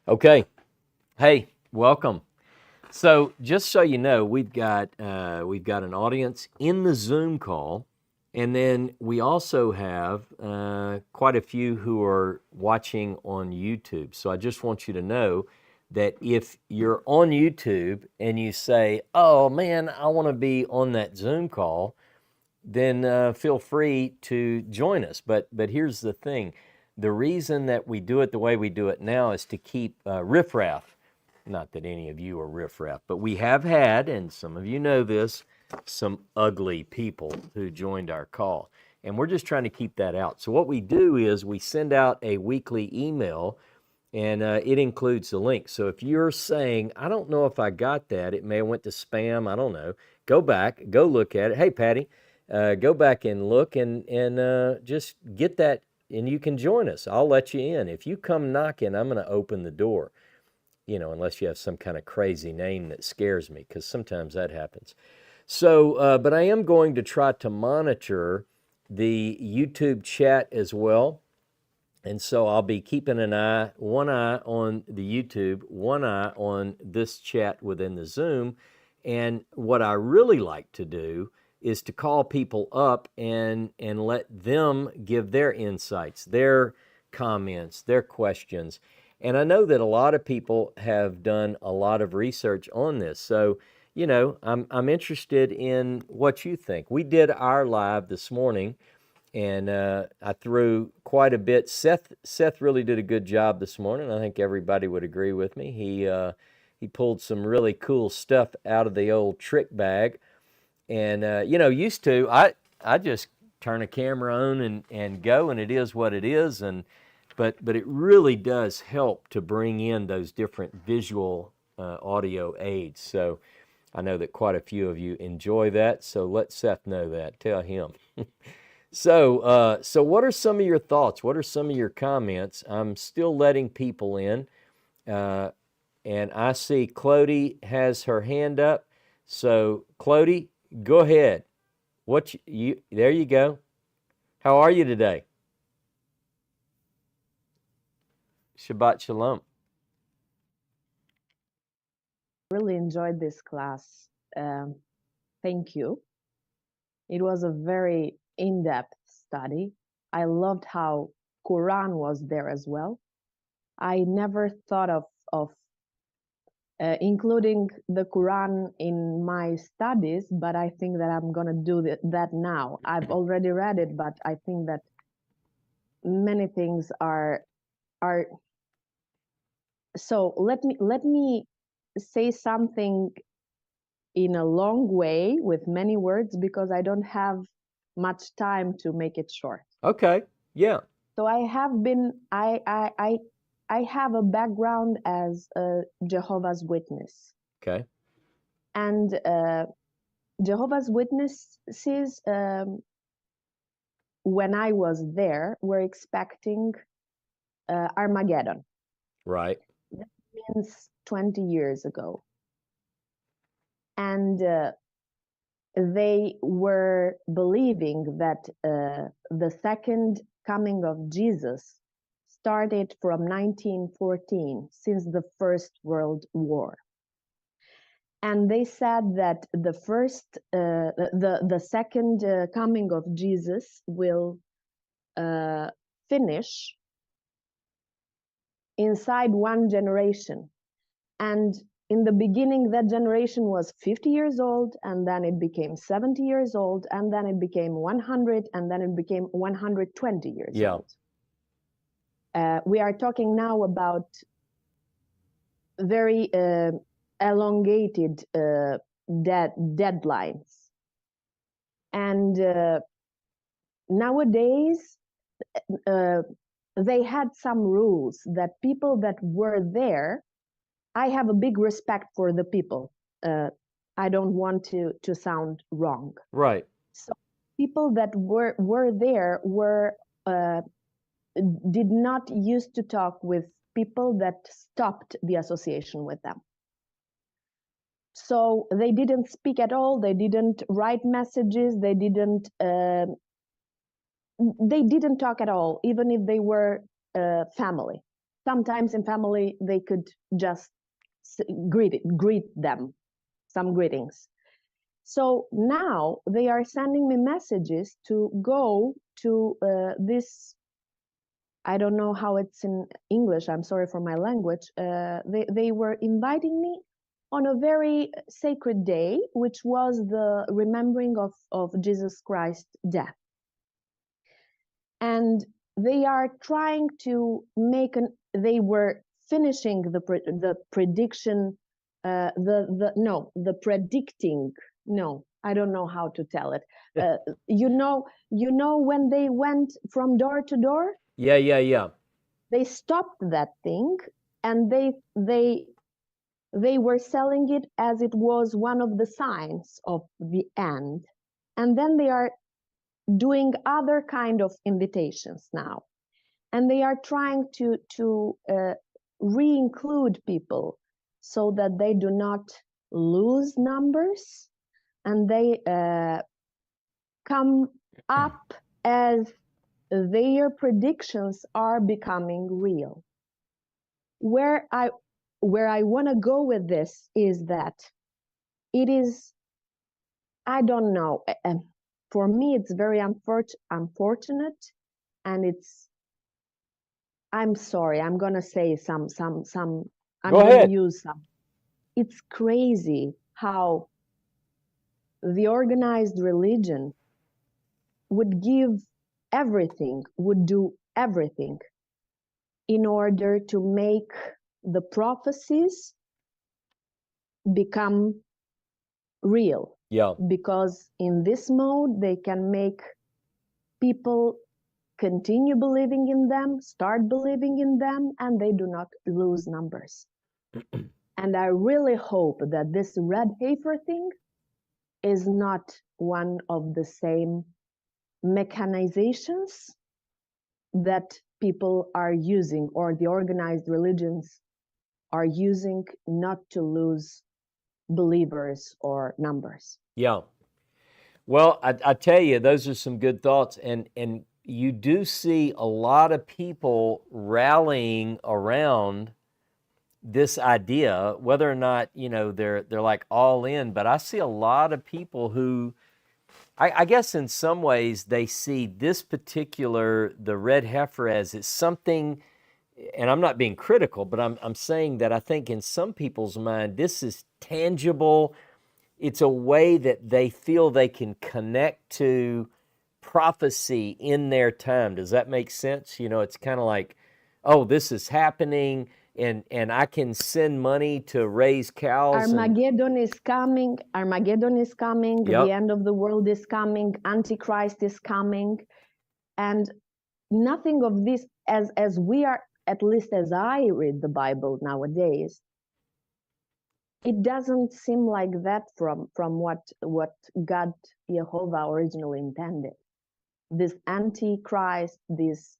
Okay. Hey, welcome. So, just so you know, we've got an audience in the Zoom call, and then we also have quite a few who are watching on YouTube. So, I just want you to know that if you're on YouTube and you say, "Oh man, I want to be on that Zoom call," then feel free to join us. But here's the thing: the reason that we do it the way we do it now is to keep riffraff. Not that any of you are riffraff, but we have had, and some of you know this, some ugly people who joined our call. And we're just trying to keep that out. So what we do is we send out a weekly email, and it includes the link. So if you're saying, I don't know if I got that, it may have went to spam, I don't know, go back, go look at it. Hey, Patty, go back and look and just get that, and you can join us. I'll let you in. If you come knocking, I'm going to open the door, unless you have some kind of crazy name that scares me, because sometimes that happens. So, but I am going to try to monitor the YouTube chat as well. And so I'll be keeping one eye on the YouTube, one eye on this chat within the Zoom. And what I really like to do is to call people up and let them give their insights, their comments, their questions. And I know that a lot of people have done a lot of research on this. So, I'm interested in what you think. We did our live this morning, and I threw quite a bit. Seth really did a good job this morning. I think everybody would agree with me. He pulled some really cool stuff out of the old trick bag. And used to I just turn a camera on and go, and it is what it is. But it really does help to bring in those different visual audio aids. So I know that quite a few of you enjoy that. So let Seth know that. Tell him. So what are some of your thoughts? What are some of your comments? I'm still letting people in, and I see Clody has her hand up. So Clody, go ahead. There you go. How are you today? Shabbat shalom. Really enjoyed this class. Thank you. It was a very in-depth study. I loved how Quran was there as well. I never thought of including the Quran in my studies, but I think that I'm gonna do that now. I've already read it, but I think that many things are. So let me say something in a long way with many words, because I don't have much time to make it short. Okay. Yeah. So I have a background as a Jehovah's Witness. Okay. And Jehovah's Witnesses, when I was there, were expecting Armageddon. Right. That means 20 years ago. And they were believing that the second coming of Jesus started from 1914, since the First World War. And they said that the second coming of Jesus will finish inside one generation. And in the beginning, that generation was 50 years old, and then it became 70 years old, and then it became 100, and then it became 120 years old. We are talking now about very elongated deadlines. And nowadays, they had some rules that people that were there, I have a big respect for the people. I don't want to sound wrong. Right. So people that were there did not used to talk with people that stopped the association with them. So they didn't speak at all. They didn't write messages. They didn't talk at all, even if they were family. sometimes in family they could just greet them, some greetings. So now they are sending me messages to go to this. I don't know how it's in English. I'm sorry for my language. They were inviting me on a very sacred day, which was the remembering of Jesus Christ's death. And they are trying to make they were finishing the prediction, the predicting. No, I don't know how to tell it. You know when they went from door to door? Yeah. They stopped that thing, and they were selling it as it was one of the signs of the end. And then they are doing other kind of invitations now, and they are trying to re-include people so that they do not lose numbers, and they come up as their predictions are becoming real. Where I want to go with this is that it is, I don't know, for me it's very unfortunate, and I'm sorry, I'm gonna say I'm Go gonna ahead. use some. It's crazy how the organized religion would give everything, would do everything in order to make the prophecies become real. Yeah. Because in this mode, they can make people continue believing in them, start believing in them, and they do not lose numbers. And I really hope that this red heifer thing is not one of the same mechanizations that people are using, or the organized religions are using, not to lose believers or numbers. Yeah. Well, I tell you, those are some good thoughts, and you do see a lot of people rallying around this idea, whether or not they're like all in. But I see a lot of people who, I guess, in some ways, they see this particular the red heifer as it's something. And I'm not being critical, but I'm saying that I think in some people's mind this is tangible. It's a way that they feel they can connect to prophecy in their time. Does that make sense? It's kind of like, oh, this is happening, and I can send money to raise cows. Armageddon is coming. Armageddon is coming. Yep. The end of the world is coming. Antichrist is coming. And nothing of this, as we are, at least as I read the Bible nowadays, it doesn't seem like that from what God Jehovah originally intended. This antichrist, this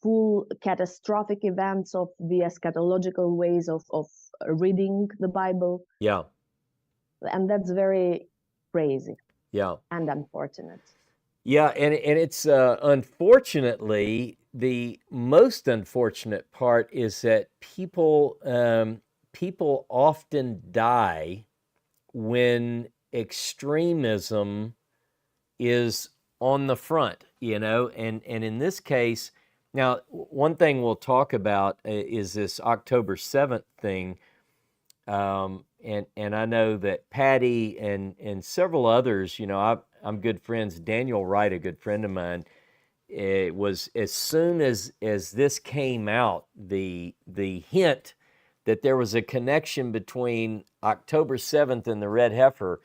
full catastrophic events of the eschatological ways of reading the Bible. Yeah. And that's very crazy. Yeah. And unfortunate. Yeah, and it's unfortunately, the most unfortunate part is that people often die when extremism is on the front, and in this case, now one thing we'll talk about is this October 7th thing, and I know that Patty and several others, I'm good friends. Daniel Wright, a good friend of mine, it was as soon as this came out, the hint that there was a connection between October 7th and the red heifer,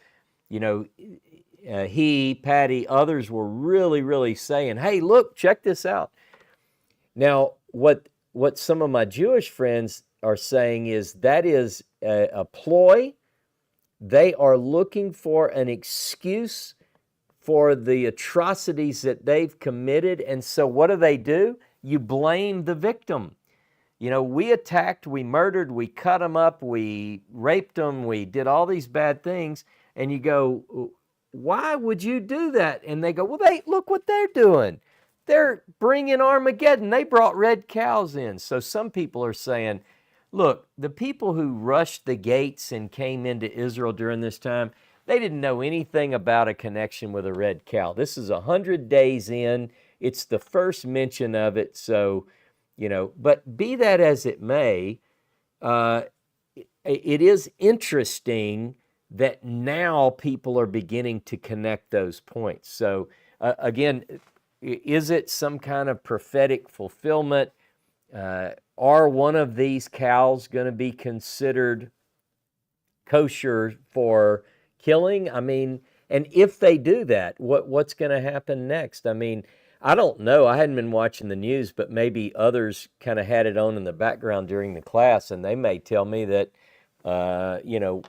he, Patty, others were really, really saying, hey, look, check this out. Now, what some of my Jewish friends are saying is that is a ploy. They are looking for an excuse for the atrocities that they've committed. And so what do? You blame the victim. We attacked, we murdered, we cut them up, we raped them, we did all these bad things. And you go, why would you do that? And they go, well, look what they're doing. they're bringing Armageddon. They brought red cows in. So some people are saying, look, the people who rushed the gates and came into Israel during this time, they didn't know anything about a connection with a red cow. This is 100 days in. It's the first mention of it. So, but be that as it may, it is interesting that now people are beginning to connect those points. So, again, is it some kind of prophetic fulfillment? Are one of these cows going to be considered kosher for killing? I mean, and if they do that, what's going to happen next? I mean, I don't know. I hadn't been watching the news, but maybe others kind of had it on in the background during the class, and they may tell me that,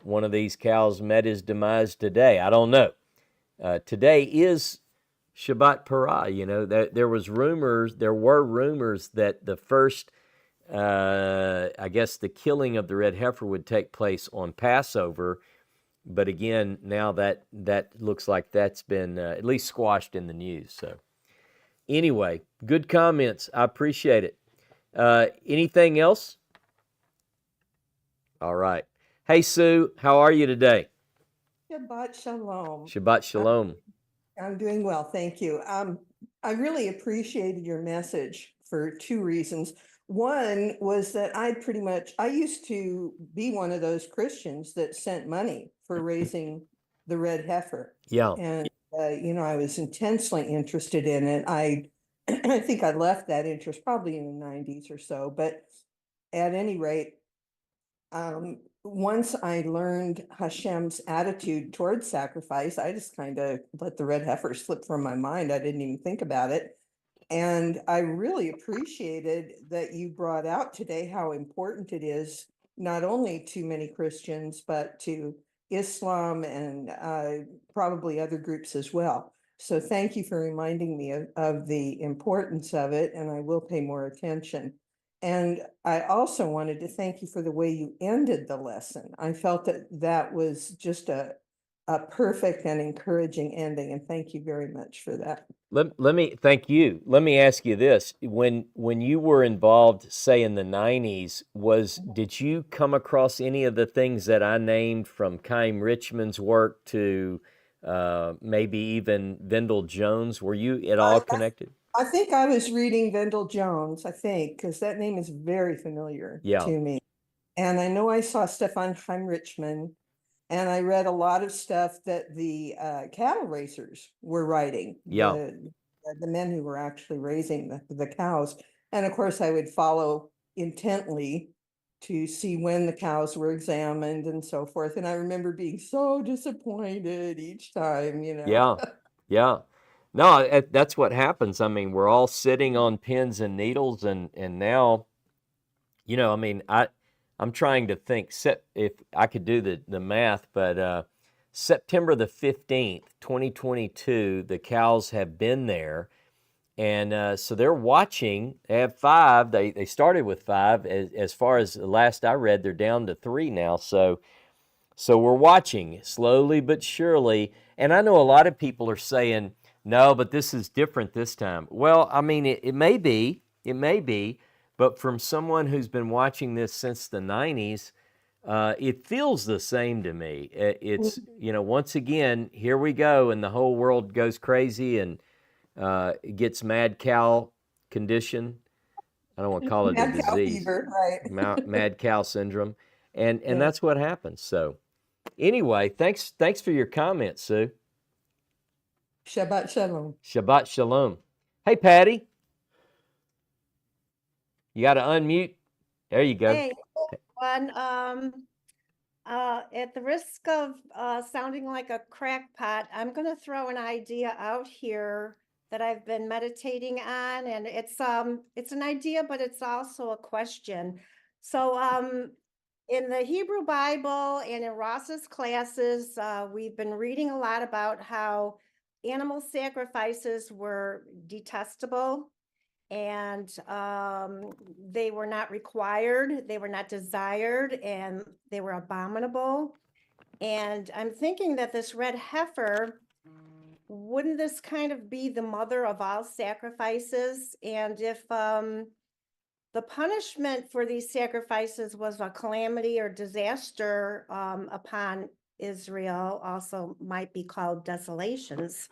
one of these cows met his demise today. I don't know. Today is Shabbat Parah. There were rumors that the first, I guess, the killing of the red heifer would take place on Passover. But again, now that looks like that's been at least squashed in the news. So anyway, good comments. I appreciate it. Anything else? All right. Hey, Sue, how are you today? Shabbat Shalom. Shabbat Shalom. I'm doing well, thank you. I really appreciated your message for two reasons. One was that I used to be one of those Christians that sent money for raising the red heifer. Yeah. And, I was intensely interested in it. I think I left that interest probably in the 90s or so, but at any rate, once I learned Hashem's attitude towards sacrifice, I just kind of let the red heifer slip from my mind. I didn't even think about it. And I really appreciated that you brought out today how important it is, not only to many Christians, but to Islam and probably other groups as well. So thank you for reminding me of the importance of it, and I will pay more attention. And I also wanted to thank you for the way you ended the lesson. I felt that was just a perfect and encouraging ending, and thank you very much for that. Let me thank you. Let me ask you this: when you were involved, say in the 90s, did you come across any of the things that I named, from Chaim Richmond's work to maybe even Vendell Jones? Were you at all connected? I think I was reading Vendell Jones, I think, because that name is very familiar to me. And I know I saw stuff on Chaim Richmond, and I read a lot of stuff that the cattle racers were writing, the men who were actually raising the cows. And of course, I would follow intently to see when the cows were examined and so forth. And I remember being so disappointed each time, Yeah. No, that's what happens. I mean, we're all sitting on pins and needles, and now, I mean, I'm trying to think if I could do the math, but September the 15th, 2022, the cows have been there, and so they're watching. They have 5. They started with 5. As far as the last I read, they're down to 3 now. So we're watching slowly but surely. And I know a lot of people are saying, no, but this is different this time. Well, I mean, it may be, but from someone who's been watching this since the 90s, it feels the same to me. It's, once again, here we go, and the whole world goes crazy and gets mad cow condition. I don't want to call it a disease. Mad cow fever, right. Mad cow syndrome. And that's what happens. So anyway, thanks for your comments, Sue. Shabbat Shalom. Shabbat Shalom. Hey, Patty. You got to unmute. There you go. Hey, everyone. At the risk of sounding like a crackpot, I'm going to throw an idea out here that I've been meditating on, and it's an idea, but it's also a question. So, in the Hebrew Bible and in Ross's classes, we've been reading a lot about how animal sacrifices were detestable, and they were not required, they were not desired, and they were abominable. And I'm thinking that this red heifer wouldn't this kind of be the mother of all sacrifices? And if the punishment for these sacrifices was a calamity or disaster upon Israel, also might be called desolations.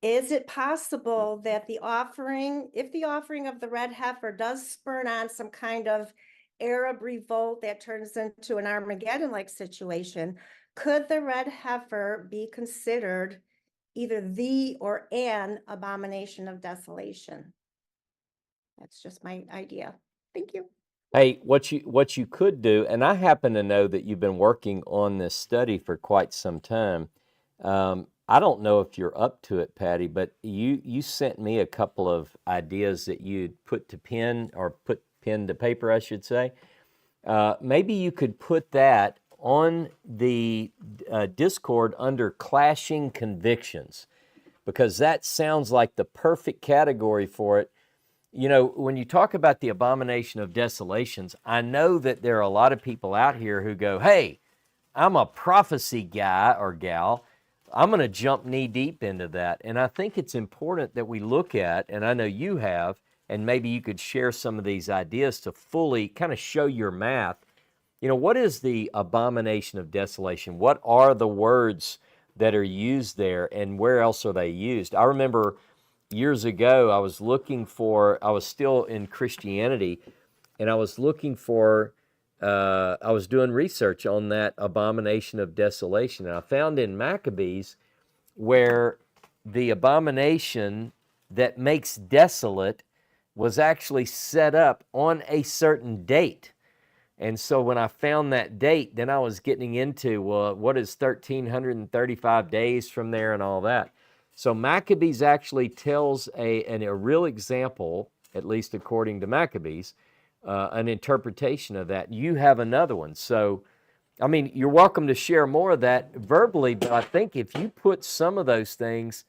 Is it possible that the offering, if the offering of the red heifer does spurn on some kind of Arab revolt that turns into an Armageddon-like situation, could the red heifer be considered either the or an abomination of desolation? That's just my idea. Thank you. Hey, what you could do, and I happen to know that you've been working on this study for quite some time. I don't know if you're up to it, Patty, but you sent me a couple of ideas that you'd put to pen, or put pen to paper, I should say. Maybe you could put that on the Discord under clashing convictions, because that sounds like the perfect category for it. You know, when you talk about the abomination of desolations, I know that there are a lot of people out here who go, hey, I'm a prophecy guy or gal. I'm going to jump knee deep into that. And I think it's important that we look at, and I know you have, and maybe you could share some of these ideas to fully kind of show your math. You know, what is the abomination of desolation? What are the words that are used there, and where else are they used? I remember years ago, I was still in Christianity, and I was looking for, I was doing research on that abomination of desolation. And I found in Maccabees where the abomination that makes desolate was actually set up on a certain date. And so when I found that date, then I was getting into, well, what is 1,335 days from there and all that. So Maccabees actually tells a real example, at least according to Maccabees, an interpretation of that. You have another one. So, I mean, you're welcome to share more of that verbally, but I think if you put some of those things,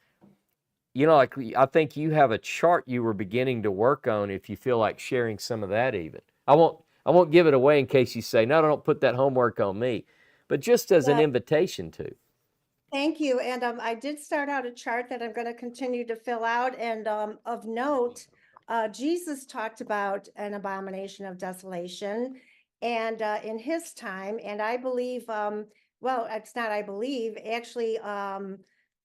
you know, like I think you have a chart you were beginning to work on, if you feel like sharing some of that even. I won't give it away in case you say, no, don't put that homework on me, but just as an Yeah. invitation to. Thank you. And I did start out a chart that I'm going to continue to fill out. And of note, Jesus talked about an abomination of desolation, and in his time, and I believe, well, it's not I believe, actually,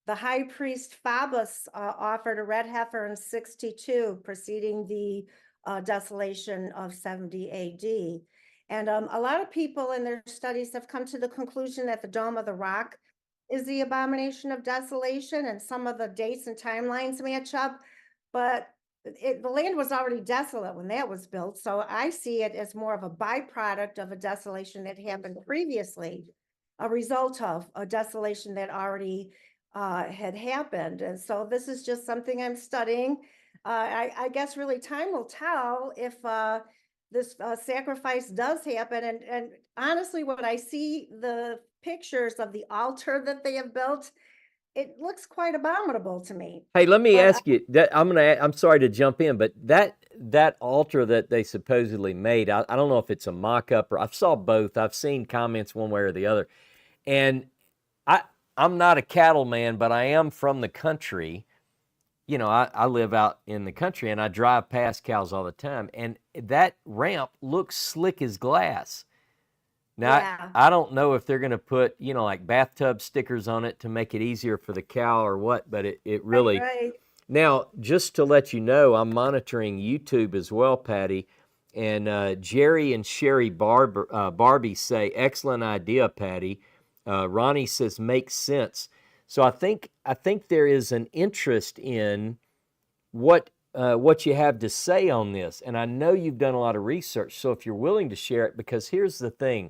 the high priest Phoebus offered a red heifer in 62, preceding the desolation of 70 AD. And a lot of people in their studies have come to the conclusion that the Dome of the Rock is the abomination of desolation, and some of the dates and timelines match up, but the land was already desolate when that was built. So I see it as more of a byproduct of a desolation that happened previously, a result of a desolation that already had happened. And so this is just something I'm studying. I guess really time will tell if this sacrifice does happen. And honestly, when I see the pictures of the altar that they have built, it looks quite abominable to me. Hey, let me But ask you that. I'm sorry to jump in, but that altar that they supposedly made, I don't know if it's a mock-up, or I saw both. I've seen comments one way or the other. And I'm not a cattleman, but I am from the country. You know, I live out in the country, and I drive past cows all the time, and that ramp looks slick as glass. Now, yeah, I don't know if they're going to put, you know, like bathtub stickers on it to make it easier for the cow or what, but it really. right. Now, just to let you know, I'm monitoring YouTube as well, Patty, and Jerry and Sherry Barbie say, excellent idea, Patty. Ronnie says, makes sense. So I think there is an interest in what you have to say on this, and I know you've done a lot of research. So if you're willing to share it, because here's the thing.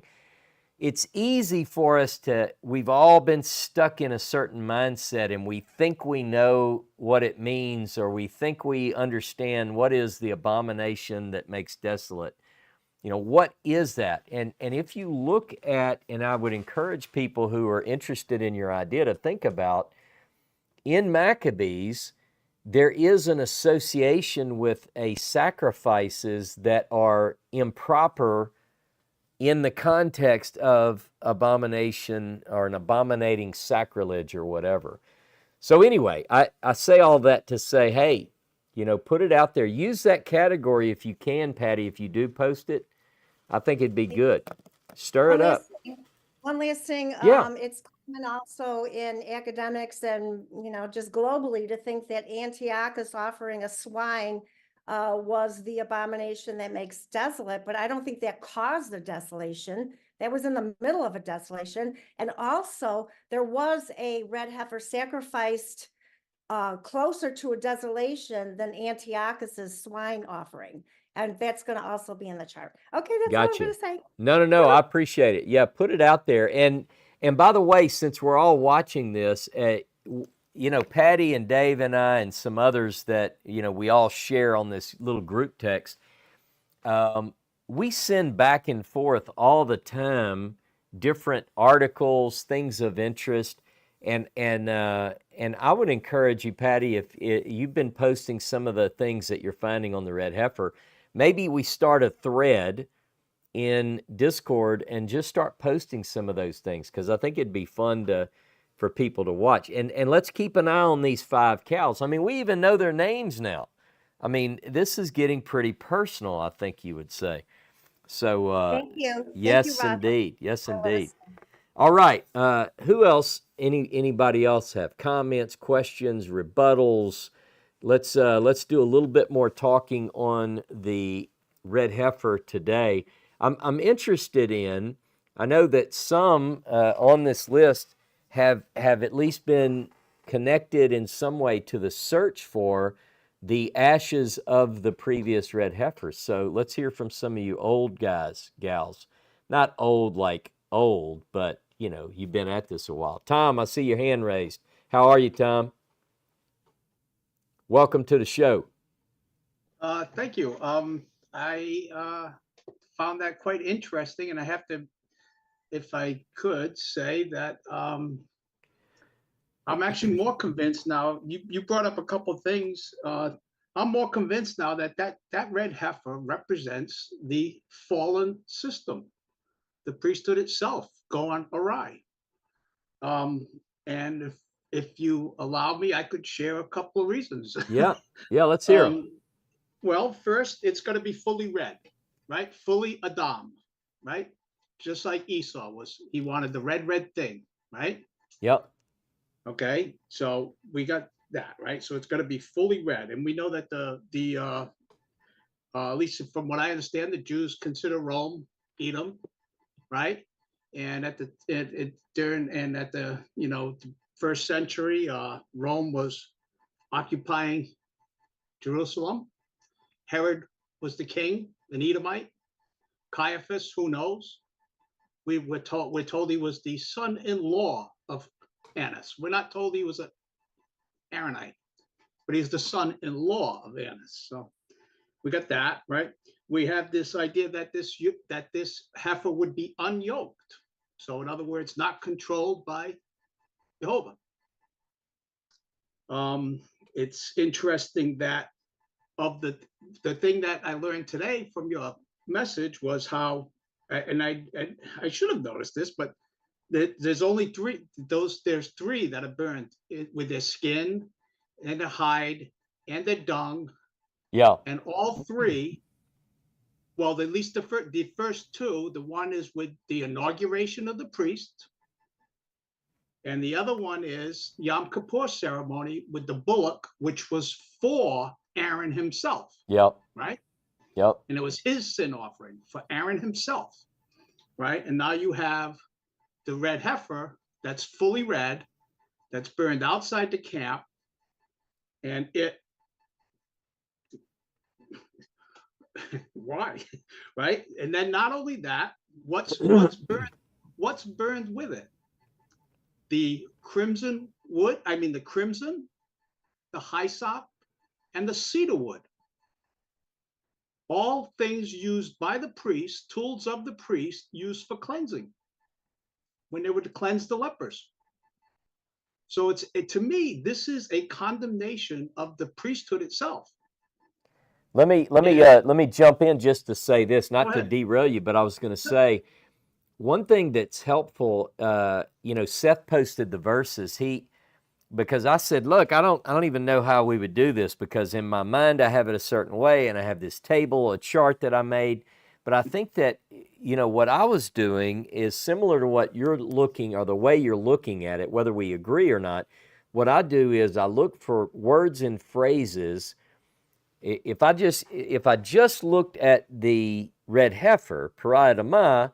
It's easy for us we've all been stuck in a certain mindset, and we think we know what it means, or we think we understand what is the abomination that makes desolate. You know, what is that? And if you look at, and I would encourage people who are interested in your idea to think about, in Maccabees, there is an association with sacrifices that are improper in the context of abomination, or an abominating sacrilege or whatever. So anyway, I say all that to say, hey, put it out there. Use that category if you can, Patty. If you do post it, I think it'd be good. Stir it One up. last thing, one last thing, Yeah. it's common also in academics and, just globally to think that Antiochus offering a swine was the abomination that makes desolate, but I don't think that caused the desolation. That was in the middle of a desolation. And also there was a red heifer sacrificed closer to a desolation than Antiochus's swine offering. And that's going to also be in the chart. Okay, that's all I'm Gotcha. going to say. No, I appreciate it. Yeah, put it out there. And by the way, since we're all watching this, Patty and Dave and I and some others that, we all share on this little group text, we send back and forth all the time different articles, things of interest. And I would encourage you, Patty, if you've been posting some of the things that you're finding on the red heifer, maybe we start a thread in Discord and just start posting some of those things, because I think it'd be fun for people to watch. And let's keep an eye on these 5 cows. I mean, we even know their names now. I mean, this is getting pretty personal, I think you would say. So Thank you. yes, Thank you, Rod. indeed. Yes, indeed. All right. Who else? Anybody else have comments, questions, rebuttals? Let's do a little bit more talking on the red heifer today. I'm interested in. I know that some on this list have at least been connected in some way to the search for the ashes of the previous red heifer. So let's hear from some of you old guys, gals. Not old like old, but you've been at this a while. Tom, I see your hand raised. How are you, Tom? Welcome to the show. Thank you. I found that quite interesting, and I have to, if I could, say that I'm actually more convinced now. You brought up a couple things. I'm more convinced now that red heifer represents the fallen system, the priesthood itself going awry. And if you allow me, I could share a couple of reasons. Yeah, let's hear them. Well, first, it's going to be fully red, right? Fully Adam, right? Just like Esau was. He wanted the red thing, right? Yep. Okay, so we got that, right? So it's going to be fully red. And we know that at least from what I understand, the Jews consider Rome Edom, right? And at the first century, Rome was occupying Jerusalem. Herod was the king, an Edomite. Caiaphas, who knows? We're told he was the son-in-law of Annas. We're not told he was an Aaronite, but he's the son-in-law of Annas. So we got that, right? We have this idea that this heifer would be unyoked. So in other words, not controlled by Jehovah. It's interesting that of the thing that I learned today from your message was how, and I should have noticed this, but there's only 3. There's 3 that are burned with their skin and their hide and their dung. Yeah. And all 3, well, at least the first 2, the one is with the inauguration of the priest, and the other one is Yom Kippur ceremony with the bullock, which was for Aaron himself. Yep. Right? Yep. And it was his sin offering for Aaron himself. Right? And now you have the red heifer that's fully red, that's burned outside the camp, and it why? Right? And then not only that, what's burned with it? The crimson wood, the crimson, the hyssop, and the cedar wood. All things used by the priest, tools of the priest used for cleansing when they were to cleanse the lepers. So to me, this is a condemnation of the priesthood itself. Let me jump in just to say this, not to derail you, but I was going to say one thing that's helpful. Seth posted the verses. because I said, look, I don't even know how we would do this, because in my mind I have it a certain way, and I have this table, a chart that I made. But I think that, what I was doing is similar to what you're looking, or the way you're looking at it, whether we agree or not. What I do is I look for words and phrases. If I just looked at the red heifer, pariadama,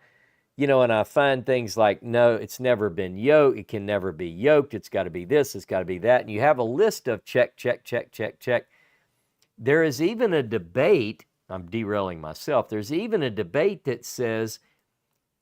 and I find things like, no, it's never been yoked, it can never be yoked, it's got to be this, it's got to be that, and you have a list of check, check, check, check, check. There is even a debate, I'm derailing myself, there's even a debate that says,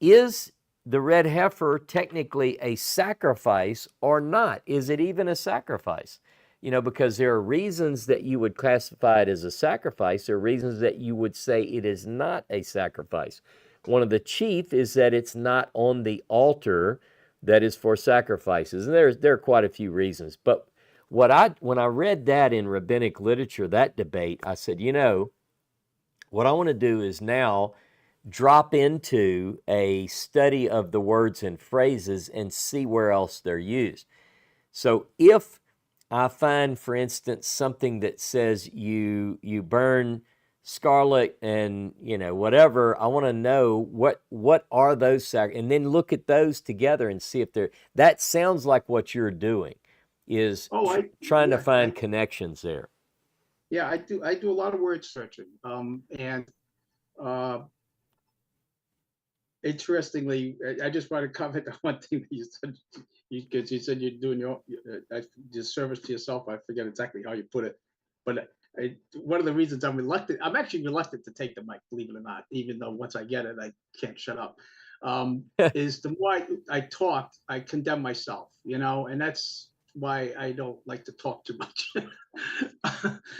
is the red heifer technically a sacrifice or not? Is it even a sacrifice? Because there are reasons that you would classify it as a sacrifice. There are reasons that you would say it is not a sacrifice. One of the chief is that it's not on the altar that is for sacrifices. And there are quite a few reasons. But when I read that in rabbinic literature, that debate, I said, what I want to do is now drop into a study of the words and phrases and see where else they're used. So if I find, for instance, something that says you burn scarlet and whatever, I want to know what are those and then look at those together and see if that sounds like what you're doing is trying to find connections there. Yeah, I do a lot of word searching. Interestingly, I just want to comment on one thing that you said, because you said you're doing your service to yourself. I forget exactly how you put it, but one of the reasons I'm actually reluctant to take the mic, believe it or not, even though once I get it, I can't shut up, is the more I talk, I condemn myself, and that's why I don't like to talk too much.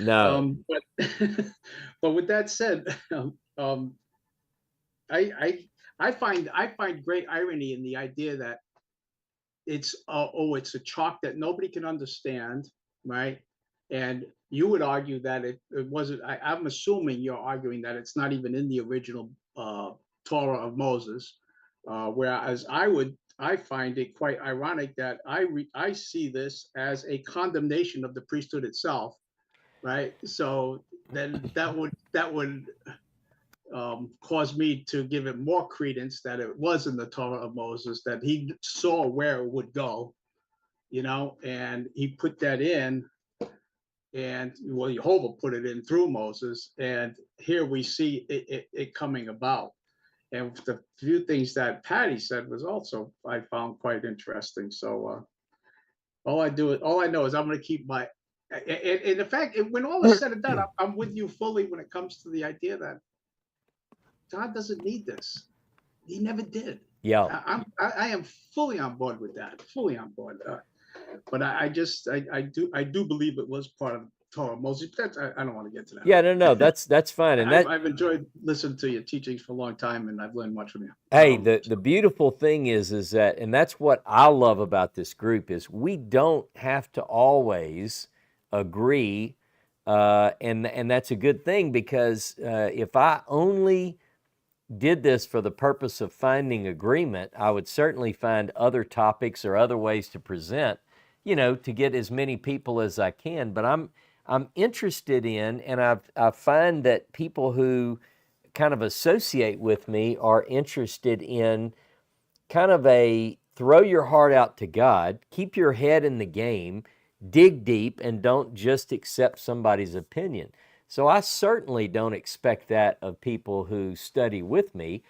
No. But with that said, I find great irony in the idea that it's a chalk that nobody can understand, right? And you would argue that it wasn't. I'm assuming you're arguing that it's not even in the original Torah of Moses, whereas I find it quite ironic that I see this as a condemnation of the priesthood itself, right? So then that would caused me to give it more credence that it was in the Torah of Moses, that he saw where it would go, and he put that in, and Jehovah put it in through Moses, and here we see it coming about. And the few things that Patty said was also, I found quite interesting. So all I know is I'm going to keep my, and in fact, when all is said and done, I'm with you fully when it comes to the idea that God doesn't need this. He never did. Yeah. I am fully on board with that. Fully on board. But I do believe it was part of Torah Moses. I don't want to get to that. Yeah, no, that's fine. And I've enjoyed listening to your teachings for a long time, and I've learned much from you. Hey, the beautiful thing is that, and that's what I love about this group, is we don't have to always agree, and that's a good thing, because if I only did this for the purpose of finding agreement, I would certainly find other topics or other ways to present, to get as many people as I can. But I'm interested in, and I find that people who kind of associate with me are interested in kind of a throw your heart out to God, keep your head in the game, dig deep, and don't just accept somebody's opinion. So I certainly don't expect that of people who study with me,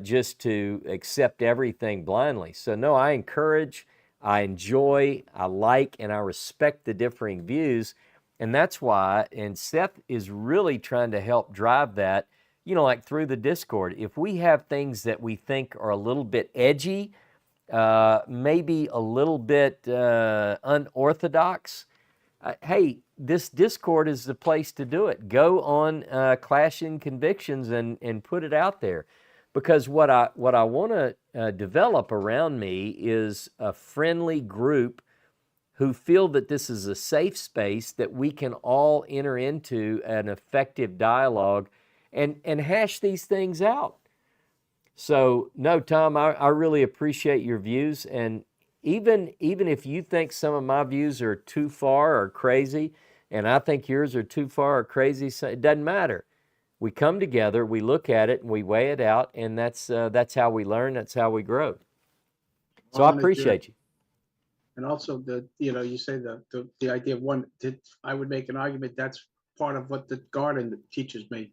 just to accept everything blindly. So no, I encourage, I enjoy, I like, and I respect the differing views. And that's why, and Seth is really trying to help drive that, like through the Discord. If we have things that we think are a little bit edgy, maybe a little bit unorthodox, hey, this Discord is the place to do it. Go on Clashing Convictions and put it out there. Because what I want to develop around me is a friendly group who feel that this is a safe space that we can all enter into an effective dialogue and hash these things out. So, no, Tom, I really appreciate your views. And even if you think some of my views are too far or crazy, and I think yours are too far or crazy, so it doesn't matter. We come together, we look at it, and we weigh it out, and that's how we learn. That's how we grow. So I On a journey. appreciate you. And also you say the idea of one, I would make an argument that's part of what the garden teaches me,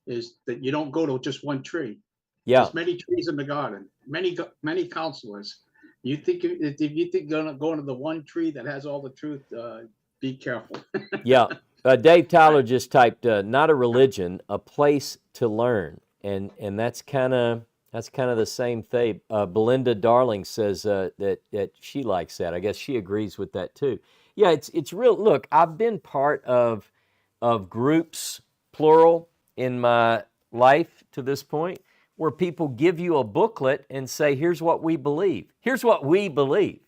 is that you don't go to just one tree. Yeah. There's many trees in the garden, many counselors. You think if you think going to the one tree that has all the truth, be careful. Yeah. Dave Tyler just typed, not a religion, a place to learn. And that's kind of the same thing. Belinda Darling says that she likes that. I guess she agrees with that too. Yeah, it's real. Look, I've been part of groups, plural, in my life to this point, where people give you a booklet and say, here's what we believe. Here's what we believe.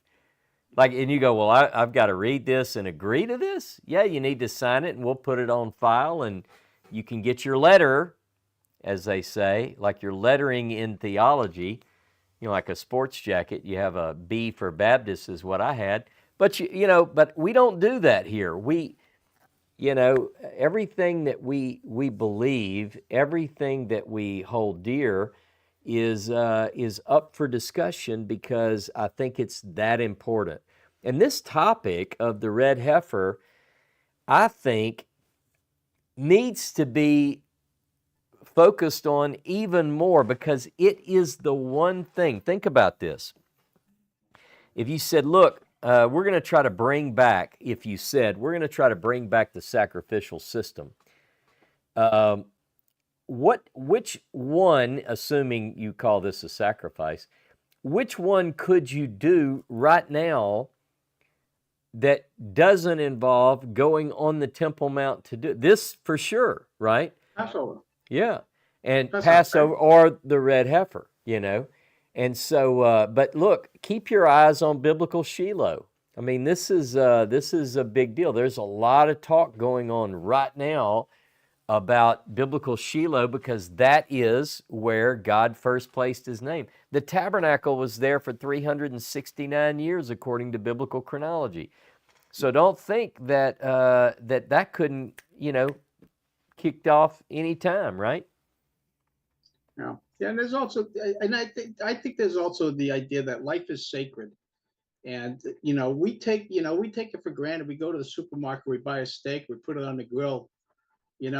Like, and you go, well, I've got to read this and agree to this? Yeah, you need to sign it, and we'll put it on file, and you can get your letter, as they say, like your lettering in theology, like a sports jacket. You have a B for Baptist is what I had. But, but we don't do that here. We, everything that we believe, everything that we hold dear is up for discussion, because I think it's that important. And this topic of the red heifer, I think, needs to be focused on even more, because it is the one thing. Think about this. If you said, look, we're going to try to bring back the sacrificial system, which one, assuming you call this a sacrifice, which one could you do right now that doesn't involve going on the Temple Mount to do this? For sure, right? Passover. Yeah, and That's Passover or the red heifer, And so, but look, keep your eyes on biblical Shiloh. I mean, this is a big deal. There's a lot of talk going on right now about biblical Shiloh, because that is where God first placed his name. The tabernacle was there for 369 years according to biblical chronology. So don't think that that couldn't, kicked off any time, right? Yeah. Yeah, and there's also, and I think there's also the idea that life is sacred. And we take it for granted. We go to the supermarket, we buy a steak, we put it on the grill, and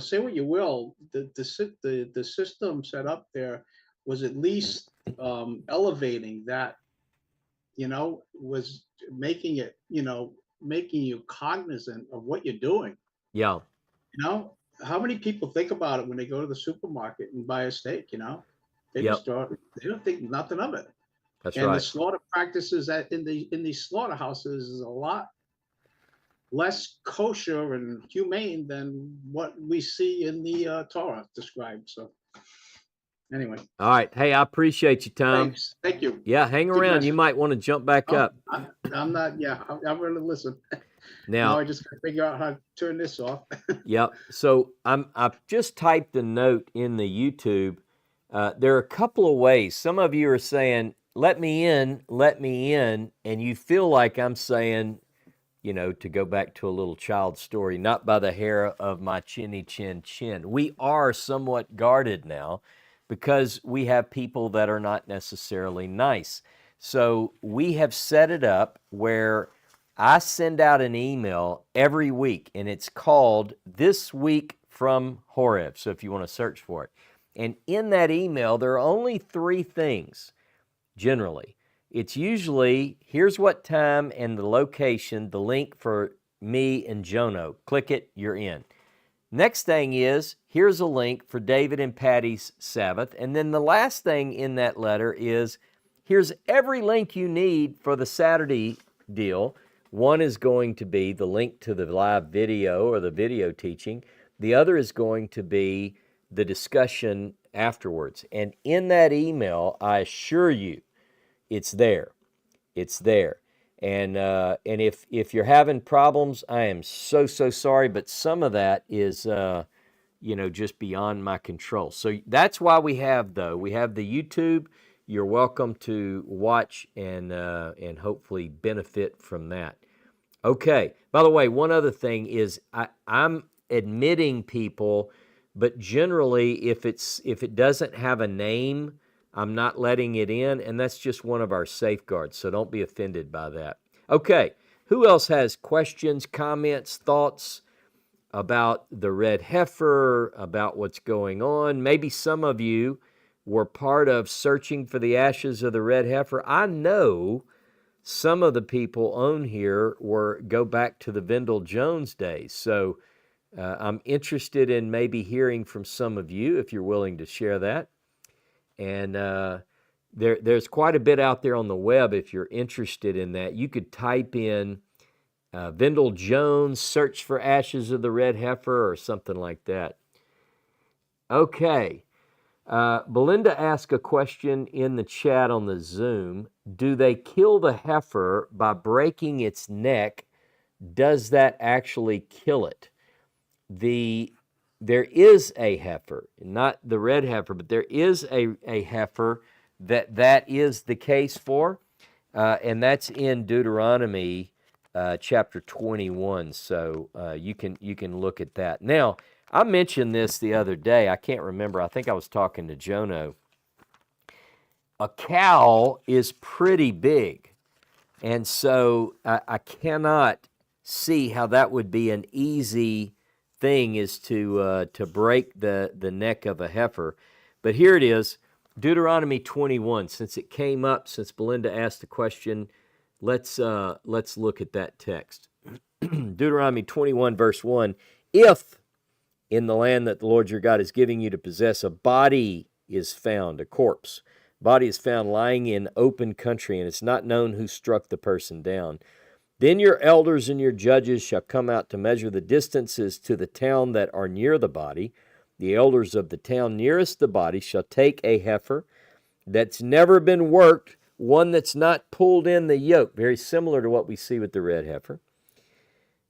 say what you will, the system set up there was at least elevating that, was making it, making you cognizant of what you're doing. Yeah. How many people think about it when they go to the supermarket and buy a steak? They Yep. just they don't think nothing of it. That's And right. the slaughter practices in these slaughterhouses is a lot less kosher and humane than what we see in the Torah described. So anyway, All right. Hey, I appreciate you, Tom. thanks. Thank you. Yeah, hang around. You might want to jump back up. I'm not. Yeah, I'm going to listen. Now, I just got to figure out how to turn this off. Yep. So I've just typed a note in the YouTube. There are a couple of ways. Some of you are saying, let me in, and you feel like I'm saying, to go back to a little child story, not by the hair of my chinny chin chin. We are somewhat guarded now because we have people that are not necessarily nice. So we have set it up where I send out an email every week, and it's called This Week from Horeb, so if you want to search for it. And in that email, there are only 3 things, generally. It's usually, here's what time and the location, the link for me and Jono. Click it, you're in. Next thing is, here's a link for David and Patty's Sabbath. And then the last thing in that letter is, here's every link you need for the Saturday deal. One is going to be the link to the live video or the video teaching. The other is going to be the discussion afterwards. And in that email, I assure you, it's there. It's there. And if you're having problems, I am so sorry, but some of that is just beyond my control. So that's why we have the YouTube. you're welcome to watch and hopefully benefit from that. Okay. By the way, one other thing is I'm admitting people, but generally, if it doesn't have a name, I'm not letting it in, and that's just one of our safeguards. So don't be offended by that. Okay. Who else has questions, comments, thoughts about the red heifer, about what's going on? Maybe some of you were part of searching for the ashes of the red heifer. I know some of the people on here go back to the Vendell Jones days. So I'm interested in maybe hearing from some of you if you're willing to share that. And there's quite a bit out there on the web if you're interested in that. You could type in Vendell Jones, search for ashes of the red heifer or something like that. Okay. Belinda asked a question in the chat on the Zoom. Do they kill the heifer by breaking its neck? Does that actually kill it? There is a heifer, not the red heifer, but there is a heifer that is the case for, and that's in Deuteronomy chapter 21. So you can look at that. Now, I mentioned this the other day. I can't remember. I think I was talking to Jono. A cow is pretty big, and so I cannot see how that would be an easy thing, is to break the neck of a heifer. But here it is, Deuteronomy 21. Since it came up, since Belinda asked the question, let's look at that text. Deuteronomy 21, verse 1. If in the land that the Lord your God is giving you to possess, a body is found, a corpse. Body is found lying in open country, and it's not known who struck the person down. Then your elders and your judges shall come out to measure the distances to the town that are near the body. The elders of the town nearest the body shall take a heifer that's never been worked, one that's not pulled in the yoke, very similar to what we see with the red heifer.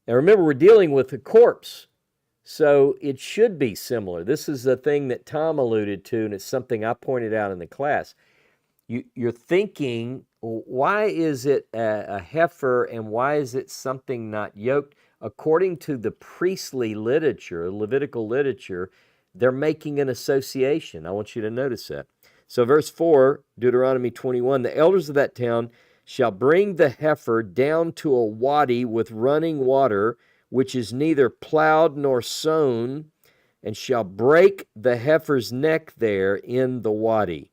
Now remember, we're dealing with a corpse. So it should be similar. This is the thing that Tom alluded to, and it's something I pointed out in the class. You're thinking, why is it a heifer and why is it something not yoked? According to the priestly literature, Levitical literature, they're making an association. I want you to notice that. So verse 4, Deuteronomy 21, the elders of that town shall bring the heifer down to a wadi with running water, which is neither plowed nor sown, and shall break the heifer's neck there in the wadi.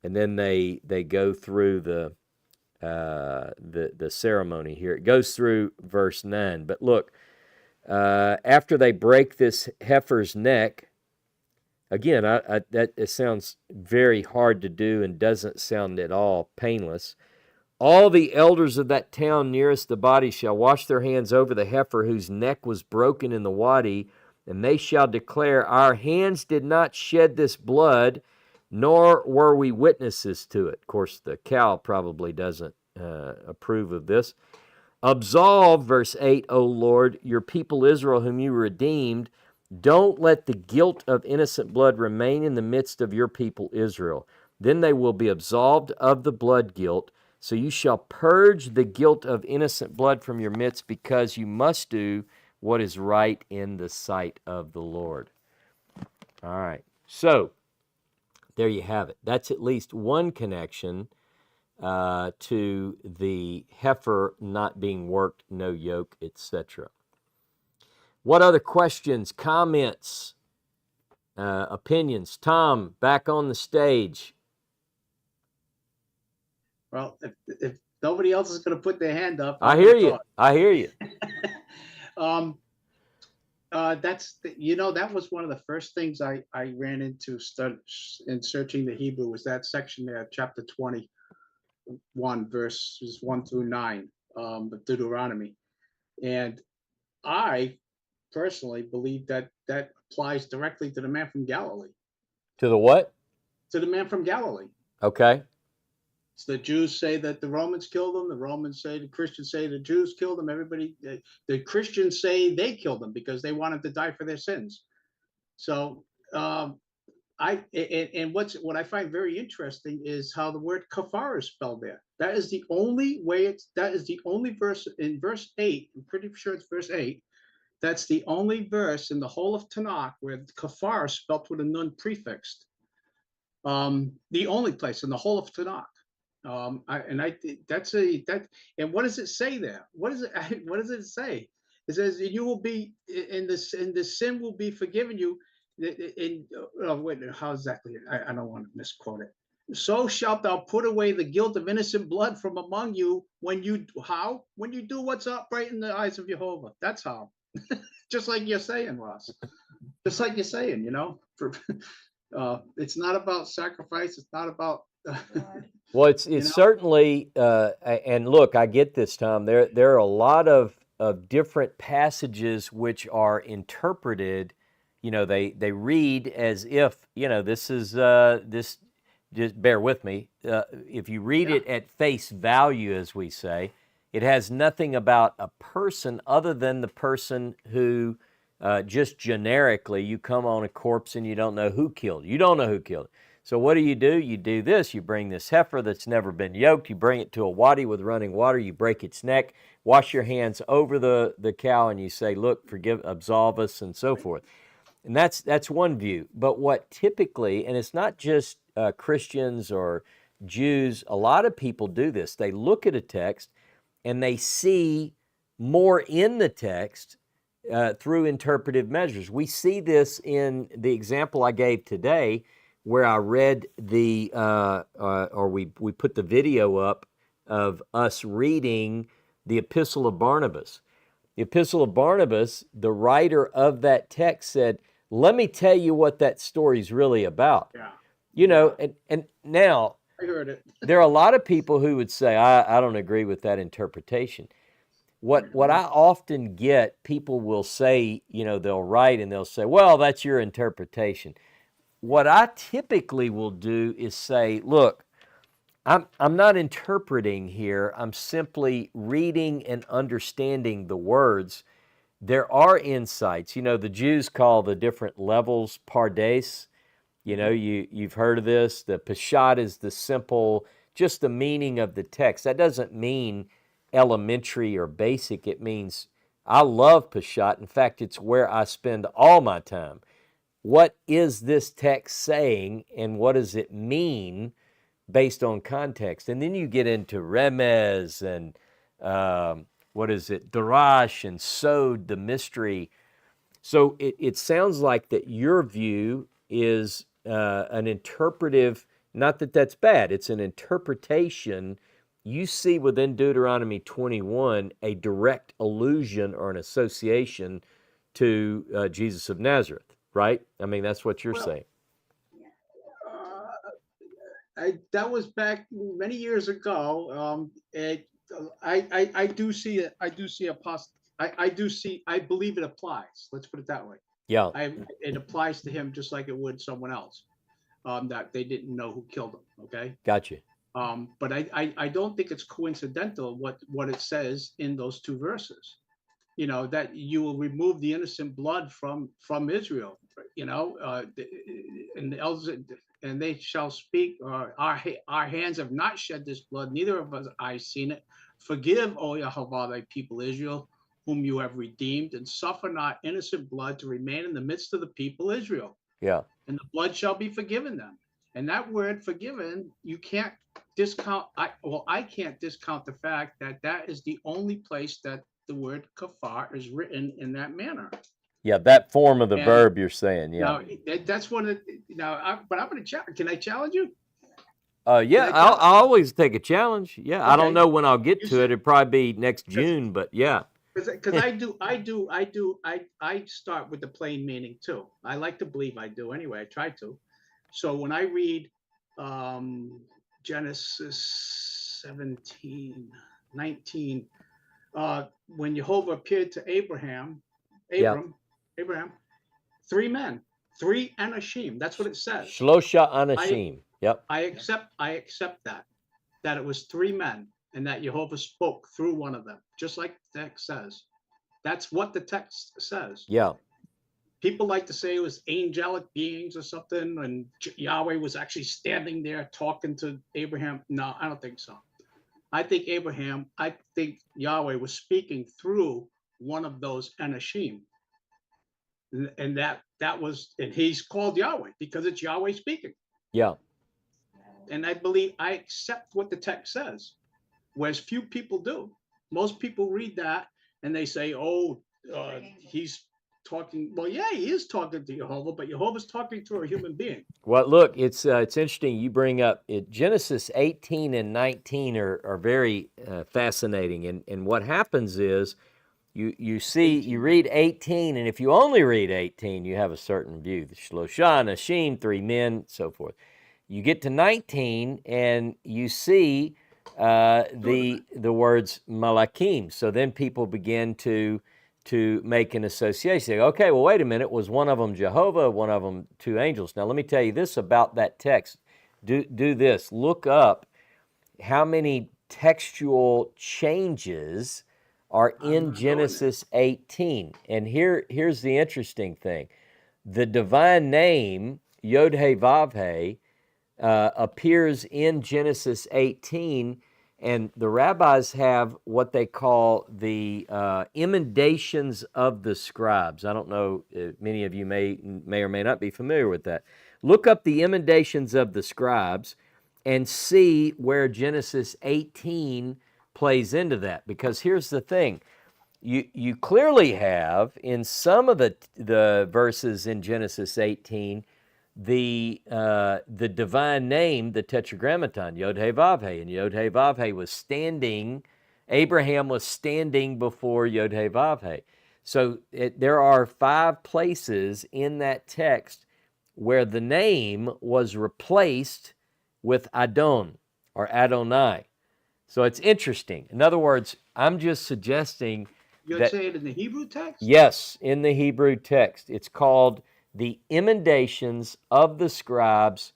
And then they go through the ceremony here. It goes through verse 9. But look, after they break this heifer's neck, again, it sounds very hard to do and doesn't sound at all painless. All the elders of that town nearest the body shall wash their hands over the heifer whose neck was broken in the wadi, and they shall declare, our hands did not shed this blood, nor were we witnesses to it. Of course, the cow probably doesn't approve of this. Absolve, verse 8, O Lord, your people Israel whom you redeemed. Don't let the guilt of innocent blood remain in the midst of your people Israel. Then they will be absolved of the blood guilt. So you shall purge the guilt of innocent blood from your midst, because you must do what is right in the sight of the Lord. All right. So there you have it. That's at least one connection to the heifer not being worked, no yoke, etc. What other questions, comments, opinions? Tom, back on the stage. Well, if nobody else is going to put their hand up, I hear you. I hear you. That was one of the first things I ran into in searching the Hebrew, was that section there, chapter 21, verses 1 through 9, of Deuteronomy. And I personally believe that applies directly to the man from Galilee. To the what? To the man from Galilee. Okay. So the Jews say that the Romans killed him. The Christians say the Jews killed him. The Christians say they killed him because they wanted to die for their sins. So and what I find very interesting is how the word kafar is spelled there. That is the only way that is the only verse in verse 8. I'm pretty sure it's verse 8. That's the only verse in the whole of Tanakh where kafar is spelled with a nun prefixed. The only place in the whole of Tanakh. And what does it say there? What does it say? It says you will be in this, and the sin will be forgiven you. Wait, how exactly? I don't want to misquote it. So shalt thou put away the guilt of innocent blood from among you when you do what's upright in the eyes of Jehovah. That's how. Just like you're saying, Ross. Just like you're saying, it's not about sacrifice. It's not about. Well, it's certainly, and look, I get this, Tom. There are a lot of different passages which are interpreted. They read as if this is this. Just bear with me. If you read it at face value, as we say, it has nothing about a person other than the person who, just generically, you come on a corpse and you don't know who killed it. You don't know who killed it. So what do? You do this. You bring this heifer that's never been yoked. You bring it to a wadi with running water. You break its neck. Wash your hands over the cow, and you say, "Look, forgive, absolve us," and so forth. And that's one view. But what typically, and it's not just Christians or Jews, a lot of people do this. They look at a text and they see more in the text through interpretive measures. We see this in the example I gave today, where I read we put the video up of us reading the Epistle of Barnabas. The Epistle of Barnabas, the writer of that text said, "Let me tell you what that story's really about." Yeah. And now I heard it. There are a lot of people who would say, I don't agree with that interpretation. What I often get, people will say, they'll write and they'll say, well, that's your interpretation. What I typically will do is say, look, I'm not interpreting here. I'm simply reading and understanding the words. There are insights. The Jews call the different levels pardes. You've heard of this. The peshat is the simple, just the meaning of the text. That doesn't mean elementary or basic. It means I love peshat. In fact, it's where I spend all my time. What is this text saying, and what does it mean based on context? And then you get into remez and darash and sod, the mystery. So it sounds like that your view is an interpretive, not that that's bad, it's an interpretation. You see within Deuteronomy 21 a direct allusion or an association to Jesus of Nazareth, right? I mean, that's what you're saying. That was back many years ago. I do see it. I believe it applies. Let's put it that way. Yeah. It applies to him just like it would someone else. That they didn't know who killed him. Okay. Gotcha. But I don't think it's coincidental what it says in those two verses. That you will remove the innocent blood from Israel. And the elders, and they shall speak. Our hands have not shed this blood, neither of us I seen it. Forgive, O Jehovah, thy people Israel, whom you have redeemed, and suffer not innocent blood to remain in the midst of the people Israel. Yeah. And the blood shall be forgiven them. And that word forgiven, you can't discount. I can't discount the fact that is the only place that the word kafar is written in that manner. Yeah, that form of the verb you're saying. Yeah. Now that's one of but I'm going to challenge. Can I challenge you? Yeah, I'll always take a challenge. Yeah, okay. I don't know when I'll get to it. It'll probably be next June, but yeah. Because I start with the plain meaning too. I like to believe I do anyway. I try to. So when I read Genesis 17:19, when Jehovah appeared to Abraham, 3 men, 3 anashim. That's what it says. Shlosha anashim. Yep. I accept that it was 3 men, and that Jehovah spoke through one of them, just like the text says. That's what the text says. Yeah. People like to say it was angelic beings or something, and Yahweh was actually standing there talking to Abraham. No, I don't think so. I think Yahweh was speaking through one of those Anashim. And and he's called Yahweh because it's Yahweh speaking. Yeah. And I accept what the text says, whereas few people do. Most people read that and they say, oh, he's talking. Well, yeah, he is talking to Jehovah, but Jehovah's talking to a human being. Well, look, it's interesting you bring up it. Genesis 18 and 19 are very fascinating. And what happens is you read 18, and if you only read 18, you have a certain view. The Shlosha, Nashim, 3 men, so forth. You get to 19, and you see the words Malakim. So then people begin to make an association. Say, okay, well, wait a minute. Was one of them Jehovah, one of them 2 angels? Now, let me tell you this about that text. Do this. Look up how many textual changes are in Genesis 18. And here's the interesting thing. The divine name, Yod-Heh-Vav-Heh, appears in Genesis 18, and the rabbis have what they call the emendations of the scribes. I don't know, many of you may or may not be familiar with that. Look up the emendations of the scribes and see where Genesis 18 plays into that. Because here's the thing. You clearly have, in some of the verses in Genesis 18, the divine name, the Tetragrammaton, Yod-Heh-Vav-Heh, and Yod-Heh-Vav-Heh was standing, Abraham was standing before Yod-Heh-Vav-Heh. So there are 5 places in that text where the name was replaced with Adon or Adonai. So it's interesting. In other words, I'm just suggesting You're that, saying in the Hebrew text? Yes, in the Hebrew text. It's called the emendations of the scribes,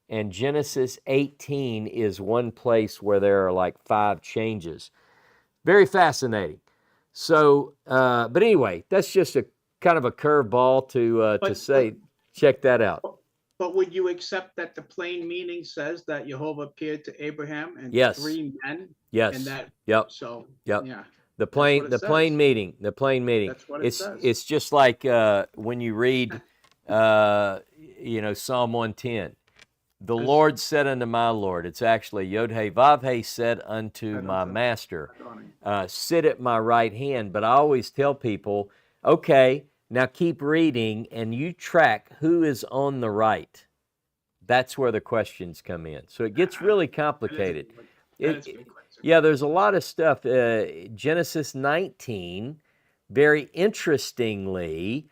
and Genesis 18 is one place where there are like 5 changes. Very fascinating. So, but anyway, that's just a kind of a curveball to say, check that out. But would you accept that the plain meaning says that Jehovah appeared to Abraham and Yes. 3 men? Yes. And that, Yep. so, Yep. yeah. The plain meaning. That's what it says. It's just like when you read, Psalm 110. The Lord said unto my Lord. It's actually Yod-Heh-Vav-Heh said unto my master, sit at my right hand. But I always tell people, okay, now keep reading and you track who is on the right. That's where the questions come in. So it gets really complicated. Yeah, there's a lot of stuff. Genesis 19, very interestingly,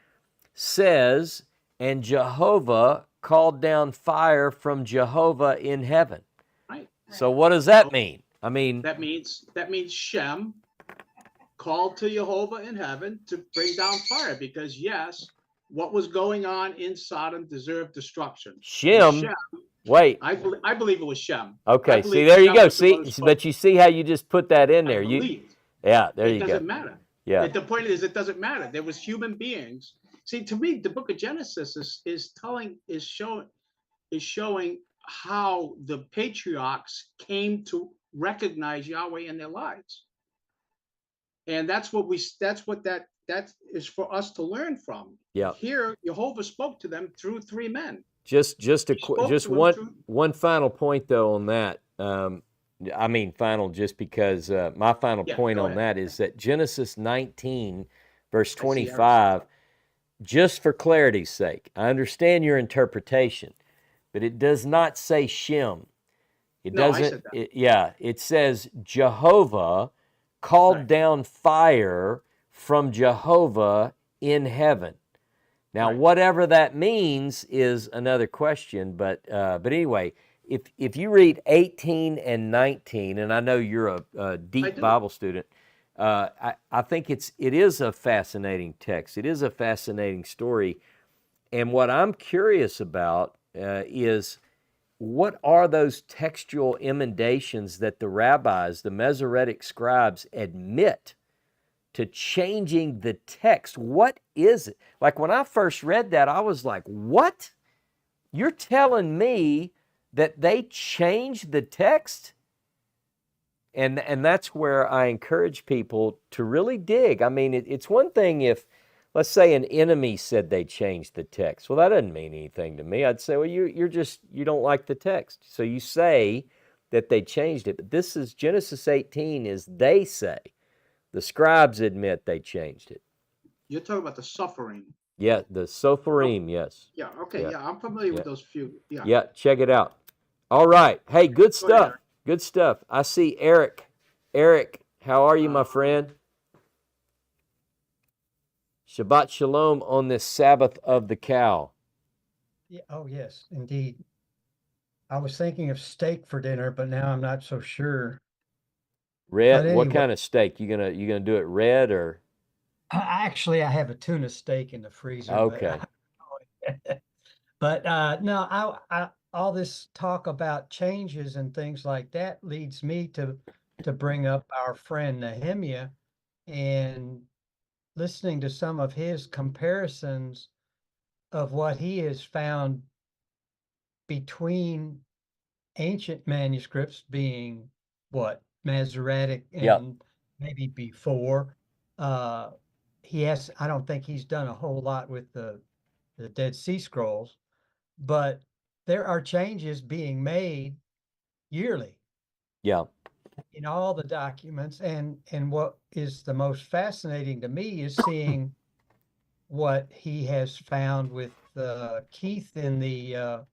says, and Jehovah called down fire from Jehovah in heaven. Right. So what does that mean? I mean, that means Shem called to Jehovah in heaven to bring down fire, because yes, what was going on in Sodom deserved destruction. Shem, wait. I believe it was Shem. Okay, see, there you go. See, but you see how you just put that in there. Yeah, there you go. It doesn't matter. Yeah. The point is, it doesn't matter. There was human beings. See, to me, the book of Genesis is showing how the patriarchs came to recognize Yahweh in their lives. And that is for us to learn from. Yeah. Here, Jehovah spoke to them through 3 men. Just one final point though on that. Final just because my final point on that is that Genesis 19, verse 25, just for clarity's sake, I understand your interpretation, but it does not say Shem. It doesn't. It says Jehovah called down fire from Jehovah in heaven. Now, whatever that means is another question, but anyway, if you read 18 and 19, and I know you're a deep Bible student, I think it is a fascinating text. It is a fascinating story, and what I'm curious about is what are those textual emendations that the rabbis, the Masoretic scribes, admit to changing the text. What is it? Like when I first read that, I was like, what? You're telling me that they changed the text? And that's where I encourage people to really dig. I mean, it's one thing if, let's say, an enemy said they changed the text. Well, that doesn't mean anything to me. I'd say, well, you don't like the text, so you say that they changed it. But this is Genesis 18. Is they say the scribes admit they changed it. You're talking about the suffering. Yeah, the Sopharim. Yes. Yeah, okay, Yeah. yeah, I'm familiar Yeah. with those few. Yeah. Yeah. Check it out. All right. Hey, good Go ahead, stuff. Eric. Good stuff. I see Eric. Eric, how are you, my friend? Shabbat Shalom on this Sabbath of the cow. Yeah, oh, yes, indeed. I was thinking of steak for dinner, but now I'm not so sure. Red. But What anyway. kind of steak? You gonna do it red or? Actually, I have a tuna steak in the freezer. Okay. But no, all this talk about changes and things like that leads me to bring up our friend Nehemiah and listening to some of his comparisons of what he has found between ancient manuscripts being what Masoretic and Yep. maybe before. I don't think he's done a whole lot with the Dead Sea Scrolls, but there are changes being made yearly Yeah. in all the documents. And what is the most fascinating to me is seeing what he has found with Keith in the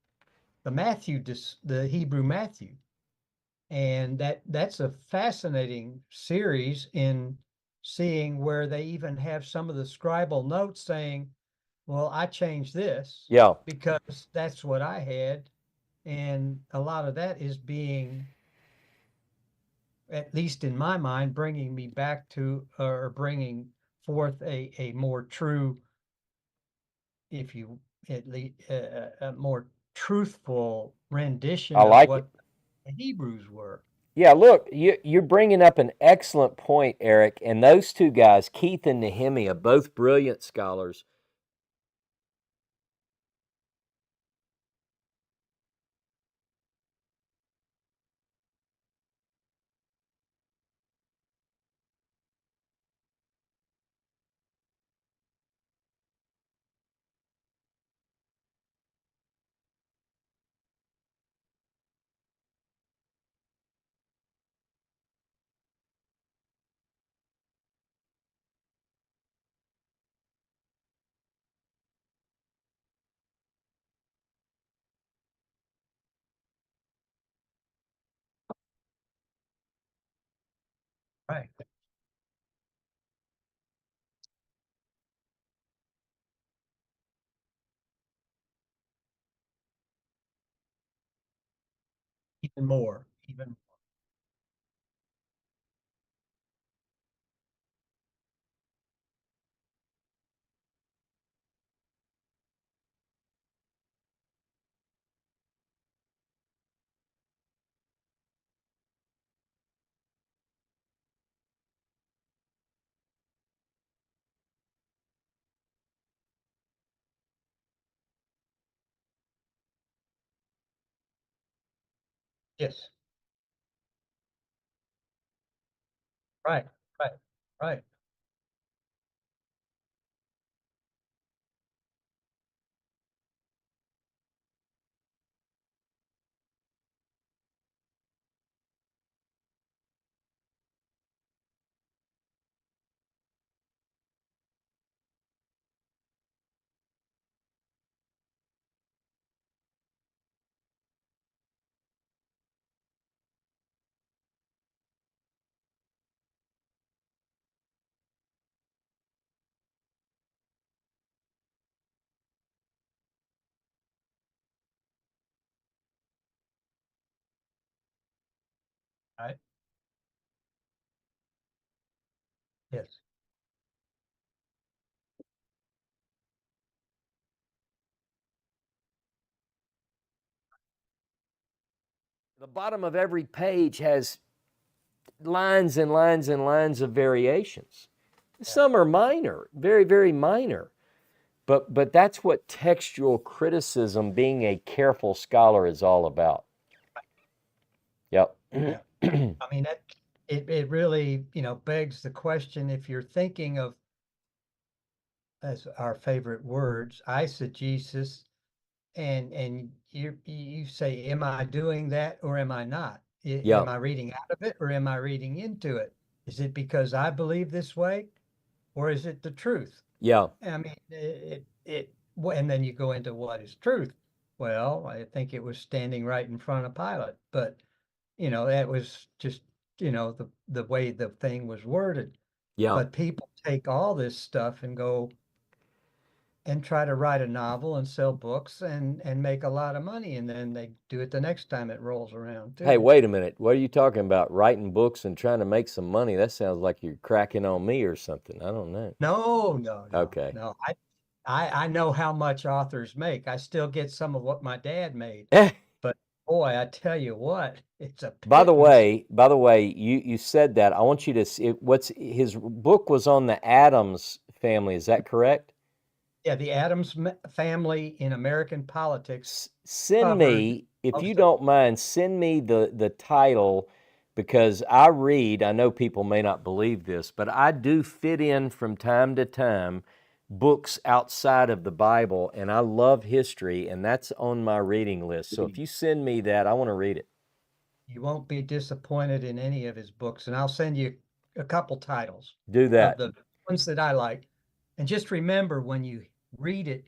Matthew, the Hebrew Matthew. And that's a fascinating series in seeing where they even have some of the scribal notes saying, well, I changed this Yeah. because that's what I had. And a lot of that is being, at least in my mind, bringing me back to, or bringing forth a more true, if you, at least, a more truthful rendition I of like what it. the Hebrews were. Yeah, look, you're bringing up an excellent point, Eric. And those two guys, Keith and Nehemiah, both brilliant scholars. Right. Even more, even. Yes. Right. Right. Right. Right. Yes. The bottom of every page has lines and lines and lines of variations. Some are minor, very, very minor. But that's what textual criticism, being a careful scholar, is all about. Yep. Yeah. I mean, it really, begs the question, if you're thinking of, as our favorite words, eisegesis, and you say, am I doing that or am I not? Am Yep. I reading out of it or am I reading into it? Is it because I believe this way or is it the truth? Yeah. I mean, and then you go into what is truth. Well, I think it was standing right in front of Pilate, but that was just, the way the thing was worded. Yeah. But people take all this stuff and go and try to write a novel and sell books and make a lot of money, and then they do it the next time it rolls around Hey, too. wait a minute. What are you talking about? Writing books and trying to make some money? That sounds like you're cracking on me or something. I don't know. No. Okay. No. I know how much authors make. I still get some of what my dad made. But boy, I tell you what, it's a By the pittance. way, you said that. I want you to see what's his book was on the Adams family. Is that correct? Yeah, the Adams family in American politics Send covered me, if you most of don't mind, send me the title, because I know people may not believe this, but I do fit in from time to time books outside of the Bible, and I love history, and that's on my reading list. So if you send me that, I want to read it. You won't be disappointed in any of his books, and I'll send you a couple titles Do of that. the ones that I like. And just remember, when you read it,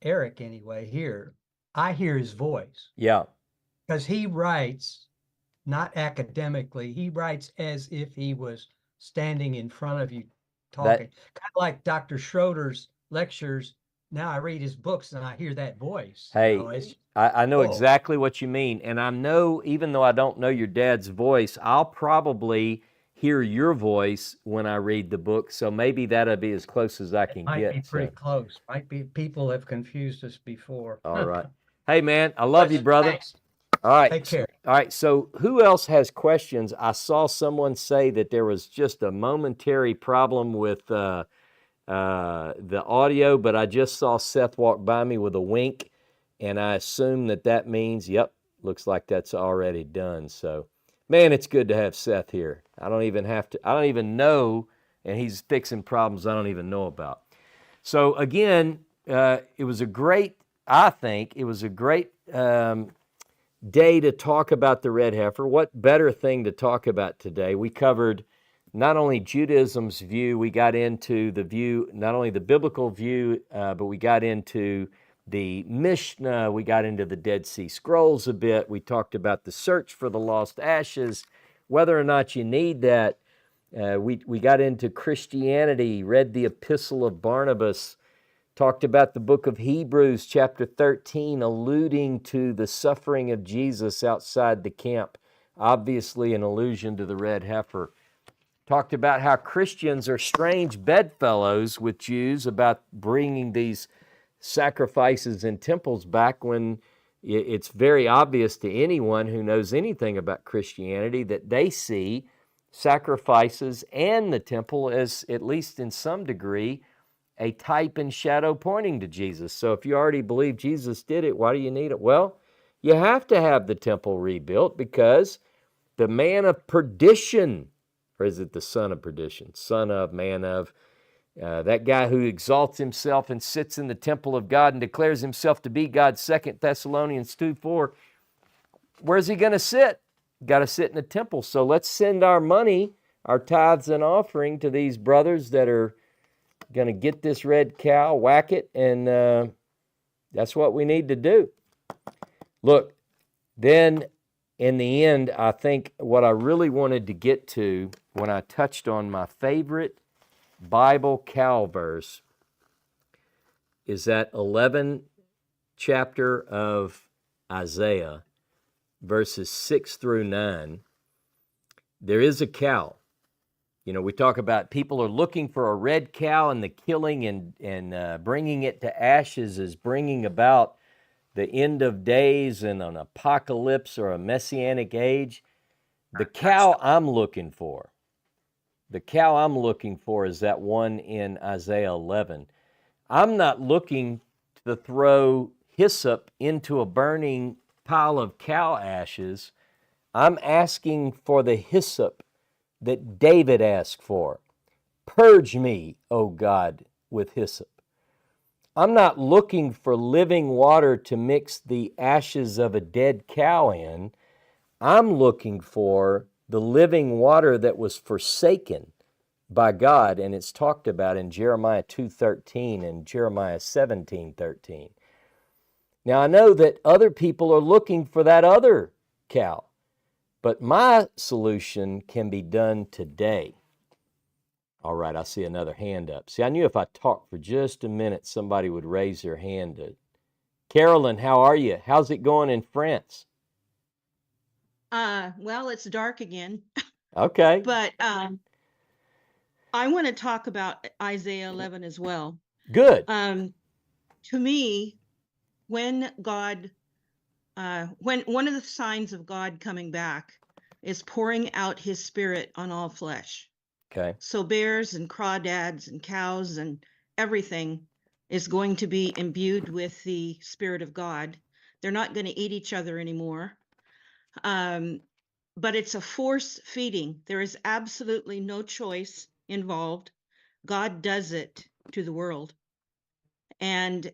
Eric anyway, here, I hear his voice Yeah. because he writes not academically, he writes as if he was standing in front of you talking. That Kind of like Dr. Schroeder's lectures. Now I read his books and I hear that voice. Hey, It's I know whoa. exactly what you mean. And I know, even though I don't know your dad's voice, I'll probably hear your voice when I read the book. So maybe that'll be as close as I It can might be get. pretty So, close. Might be, people have confused us before. all right. Hey, man, I love you, brother. Thanks. All right. Take care. All right. So, who else has questions? I saw someone say that there was just a momentary problem with the audio, but I just saw Seth walk by me with a wink, and I assume that means, yep, looks like that's already done. So, man, it's good to have Seth here. I don't even know, and he's fixing problems I don't even know about. So, again, I think it was a great day to talk about the red heifer. What better thing to talk about today? We covered not only Judaism's view, we got into the view, not only the biblical view, but we got into the Mishnah, we got into the Dead Sea Scrolls a bit. We talked about the search for the lost ashes, whether or not you need that. We got into Christianity, read the Epistle of Barnabas, talked about the book of Hebrews, chapter 13, alluding to the suffering of Jesus outside the camp, obviously an allusion to the red heifer. Talked about how Christians are strange bedfellows with Jews about bringing these sacrifices and temples back, when it's very obvious to anyone who knows anything about Christianity that they see sacrifices and the temple as, at least in some degree, a type and shadow pointing to Jesus. So if you already believe Jesus did it, why do you need it? Well, you have to have the temple rebuilt because the man of perdition, or is it the son of perdition? Son of, man of, that guy who exalts himself and sits in the temple of God and declares himself to be God, 2 Thessalonians 2:4. Where's he going to sit? Got to sit in the temple. So let's send our money, our tithes and offering, to these brothers that are going to get this red cow, whack it, and that's what we need to do. Look, then in the end, I think what I really wanted to get to when I touched on my favorite Bible cow verse is that 11th chapter of Isaiah, verses 6 through 9. There is a cow. You know, we talk about people are looking for a red cow, and the killing and bringing it to ashes is bringing about the end of days and an apocalypse or a messianic age. The cow I'm looking for The cow I'm looking for is that one in Isaiah 11. I'm not looking to throw hyssop into a burning pile of cow ashes. I'm asking for the hyssop that David asked for. Purge me, O God, with hyssop. I'm not looking for living water to mix the ashes of a dead cow in. I'm looking for the living water that was forsaken by God, and it's talked about in Jeremiah 2:13 and Jeremiah 17:13. Now, I know that other people are looking for that other cow, but my solution can be done today. All right, I see another hand up. See, I knew if I talked for just a minute, somebody would raise their hand. Carolyn, how are you? How's it going in France? Well, it's dark again, Okay, but I want to talk about Isaiah 11 as well. good. To me, when God, when one of the signs of God coming back is pouring out his spirit on all flesh. Okay. So bears and crawdads and cows and everything is going to be imbued with the spirit of God. They're not going to eat each other anymore. But it's a force feeding. There is absolutely no choice involved. God does it to the world. And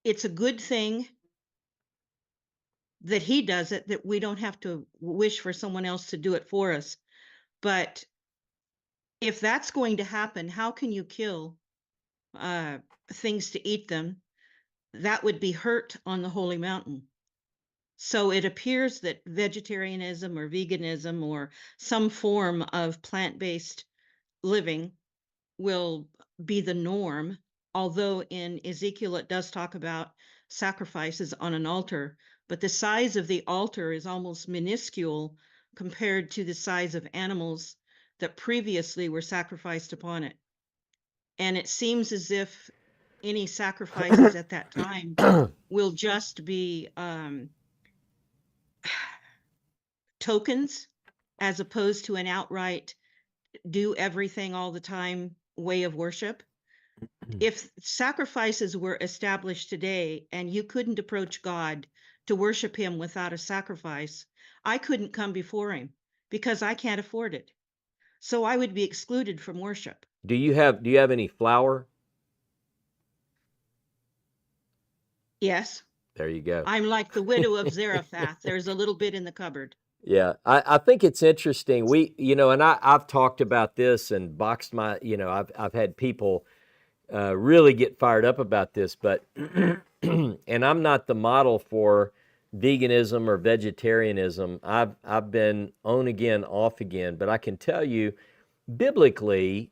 it's a good thing that he does it, that we don't have to wish for someone else to do it for us. But if that's going to happen, how can you kill things to eat them? That would be hurt on the holy mountain. So it appears that vegetarianism or veganism or some form of plant-based living will be the norm, although in Ezekiel it does talk about sacrifices on an altar, but the size of the altar is almost minuscule compared to the size of animals that previously were sacrificed upon it. And it seems as if any sacrifices at that time will just be tokens, as opposed to an outright do everything all the time way of worship. If sacrifices were established today and you couldn't approach God to worship him without a sacrifice, I couldn't come before him because I can't afford it. So I would be excluded from worship. Do you have any flour? Yes, There you go. I'm like the widow of Zarephath. There's a little bit in the cupboard. Yeah, I think it's interesting. And I've talked about this and boxed my, I've had people really get fired up about this, but, and I'm not the model for veganism or vegetarianism. I've been on again, off again, but I can tell you, biblically,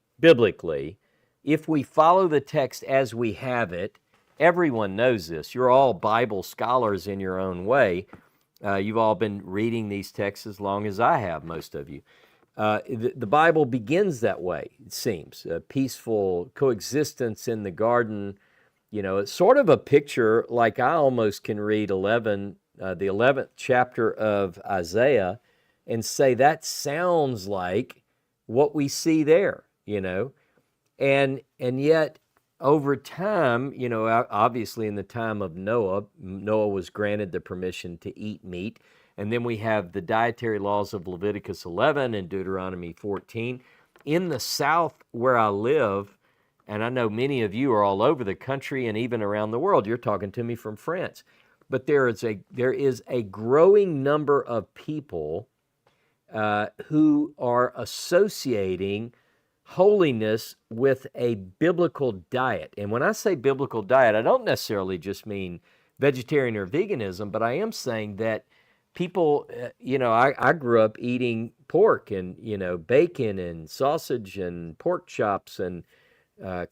if we follow the text as we have it, everyone knows this. You're all Bible scholars in your own way. You've all been reading these texts as long as I have, most of you. The Bible begins that way, it seems. Peaceful coexistence in the garden. It's sort of a picture like I almost can read the 11th chapter of Isaiah and say that sounds like what we see there, And yet, over time, obviously in the time of Noah was granted the permission to eat meat. And then we have the dietary laws of Leviticus 11 and Deuteronomy 14. In the South where I live, and I know many of you are all over the country and even around the world, you're talking to me from France. But there is a growing number of people who are associating holiness with a biblical diet. And when I say biblical diet, I don't necessarily just mean vegetarian or veganism, but I am saying that people, I grew up eating pork and, bacon and sausage and pork chops and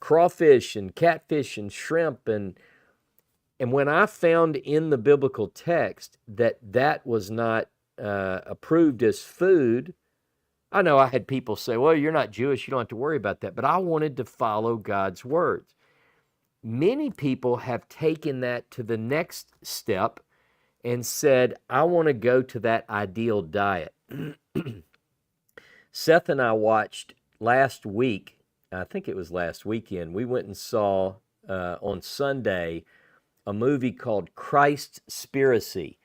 crawfish and catfish and shrimp. And when I found in the biblical text that was not approved as food, I know I had people say, well, you're not Jewish, you don't have to worry about that. But I wanted to follow God's words. Many people have taken that to the next step and said, I want to go to that ideal diet. Seth and I watched last week, I think it was last weekend, we went and saw on Sunday a movie called Christspiracy.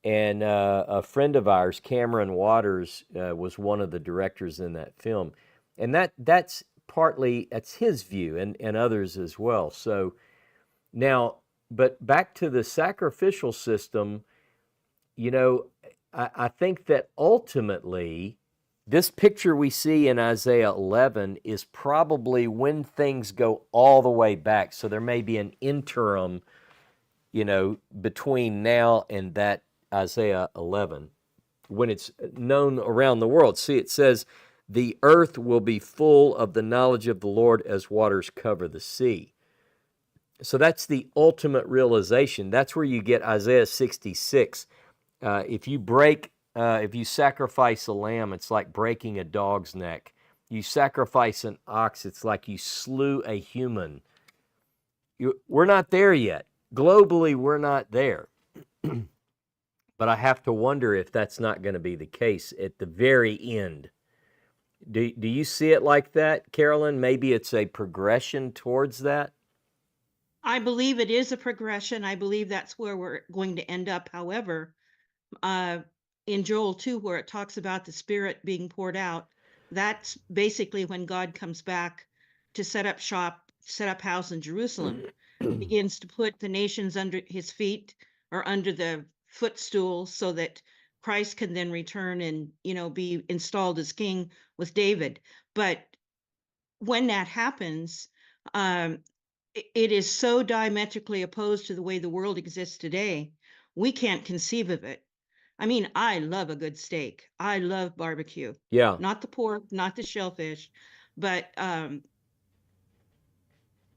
And a friend of ours, Cameron Waters, was one of the directors in that film. And that's his view and others as well. So now, but back to the sacrificial system, you know, I think that ultimately, this picture we see in Isaiah 11 is probably when things go all the way back. So there may be an interim, between now and that Isaiah 11, when it's known around the world. See, it says, the earth will be full of the knowledge of the Lord as waters cover the sea. So that's the ultimate realization. That's where you get Isaiah 66. If you sacrifice a lamb, it's like breaking a dog's neck. You sacrifice an ox, it's like you slew a human. We're not there yet. Globally, we're not there. But I have to wonder if that's not going to be the case at the very end. Do you see it like that, Carolyn? Maybe it's a progression towards that? I believe it is a progression. I believe that's where we're going to end up. However, in Joel 2, where it talks about the Spirit being poured out, that's basically when God comes back to set up shop, set up house in Jerusalem, begins to put the nations under his feet or under the footstool so that Christ can then return and, be installed as king with David. But when that happens, it is so diametrically opposed to the way the world exists today. We can't conceive of it. I mean, I love a good steak. I love barbecue. Yeah. Not the pork, not the shellfish, but I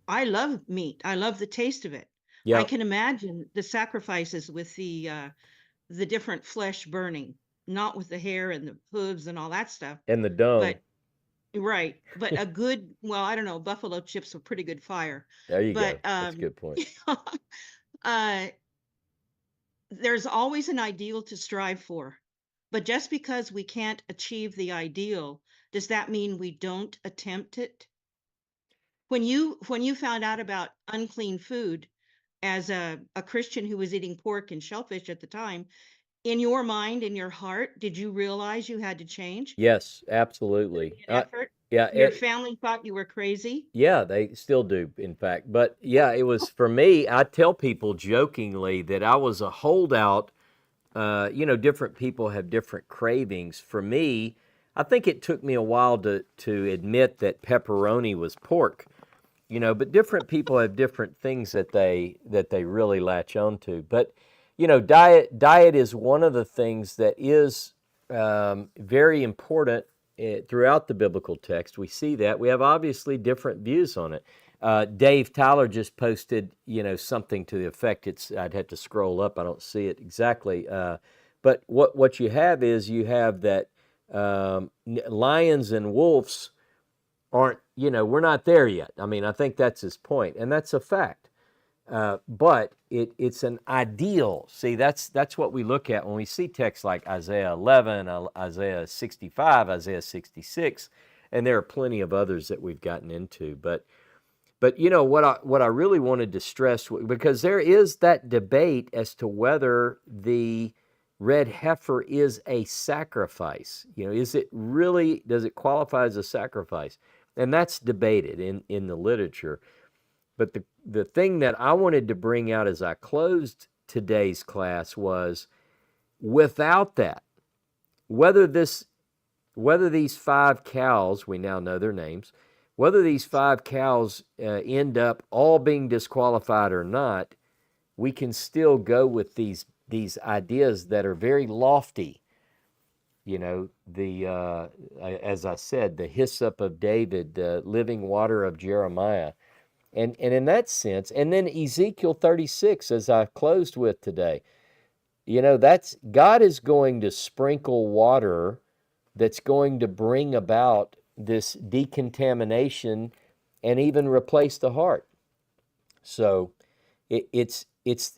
love meat. I love the taste of it. Yeah. I can imagine the sacrifices with the different flesh burning, not with the hair and the hooves and all that stuff. And the dung. But right, but a good, well, I don't know, buffalo chips are pretty good fire. There you But go. That's a good point. There's always an ideal to strive for. But just because we can't achieve the ideal, does that mean we don't attempt it? When you found out about unclean food as a Christian who was eating pork and shellfish at the time, in your mind, in your heart, did you realize you had to change? Yes, absolutely. An effort? Yeah. Your family thought you were crazy? Yeah, they still do, in fact. But yeah, it was for me. I tell people jokingly that I was a holdout. Different people have different cravings. For me, I think it took me a while to admit that pepperoni was pork. But different people have different things that they really latch on to. But diet is one of the things that is very important throughout the biblical text. We see that. We have obviously different views on it. Dave Tyler just posted, something to the effect. I'd have to scroll up. I don't see it exactly. But what you have is that lions and wolves aren't, we're not there yet. I mean, I think that's his point, and that's a fact. But it's an ideal. See, that's what we look at when we see texts like Isaiah 11, Isaiah 65, Isaiah 66, and there are plenty of others that we've gotten into. But what I really wanted to stress, because there is that debate as to whether the red heifer is a sacrifice. Does it qualify as a sacrifice? And that's debated in the literature. But the thing that I wanted to bring out as I closed today's class was, without that, whether these 5 cows, we now know their names, whether these 5 cows end up all being disqualified or not, we can still go with these ideas that are very lofty. As I said, the hyssop of David, the living water of Jeremiah. And in that sense, and then Ezekiel 36, as I closed with today, that's God is going to sprinkle water that's going to bring about this decontamination and even replace the heart. So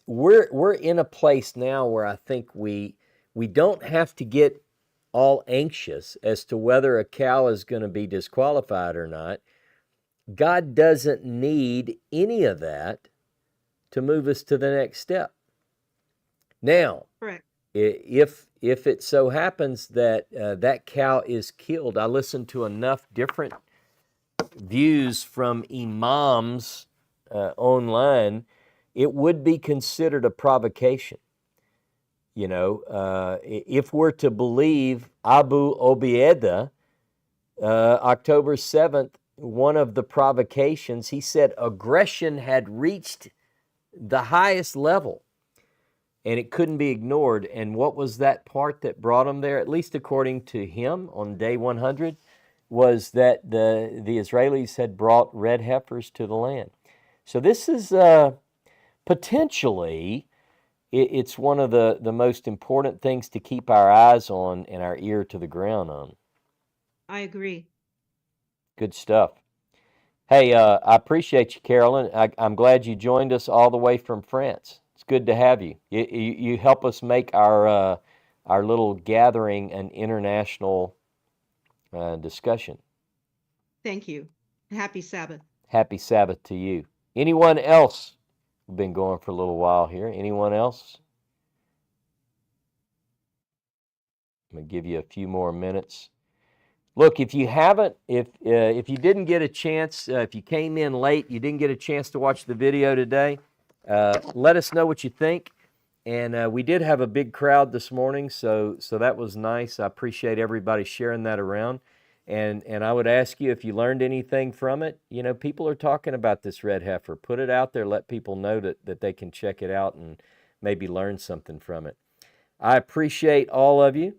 we're in a place now where I think we don't have to get all anxious as to whether a cow is going to be disqualified or not. God doesn't need any of that to move us to the next step. Now, Correct. if it so happens that that cow is killed, I listened to enough different views from imams online, it would be considered a provocation. You know, if we're to believe Abu Obeidah, October 7th, one of the provocations, he said aggression had reached the highest level and it couldn't be ignored. And what was that part that brought him there, at least according to him on day 100, was that the Israelis had brought red heifers to the land. So this is potentially, it's one of the most important things to keep our eyes on and our ear to the ground on. I agree. Good stuff. Hey, I appreciate you, Carolyn. I'm glad you joined us all the way from France. It's good to have you. You help us make our little gathering an international discussion. Thank you. Happy Sabbath. Happy Sabbath to you. Anyone else? We've been going for a little while here. Anyone else? I'm going to give you a few more minutes. Look, if you haven't, if you didn't get a chance, if you came in late, you didn't get a chance to watch the video today, let us know what you think. And we did have a big crowd this morning, so that was nice. I appreciate everybody sharing that around. And I would ask you, if you learned anything from it, you know, people are talking about this red heifer. Put it out there, let people know that they can check it out and maybe learn something from it. I appreciate all of you.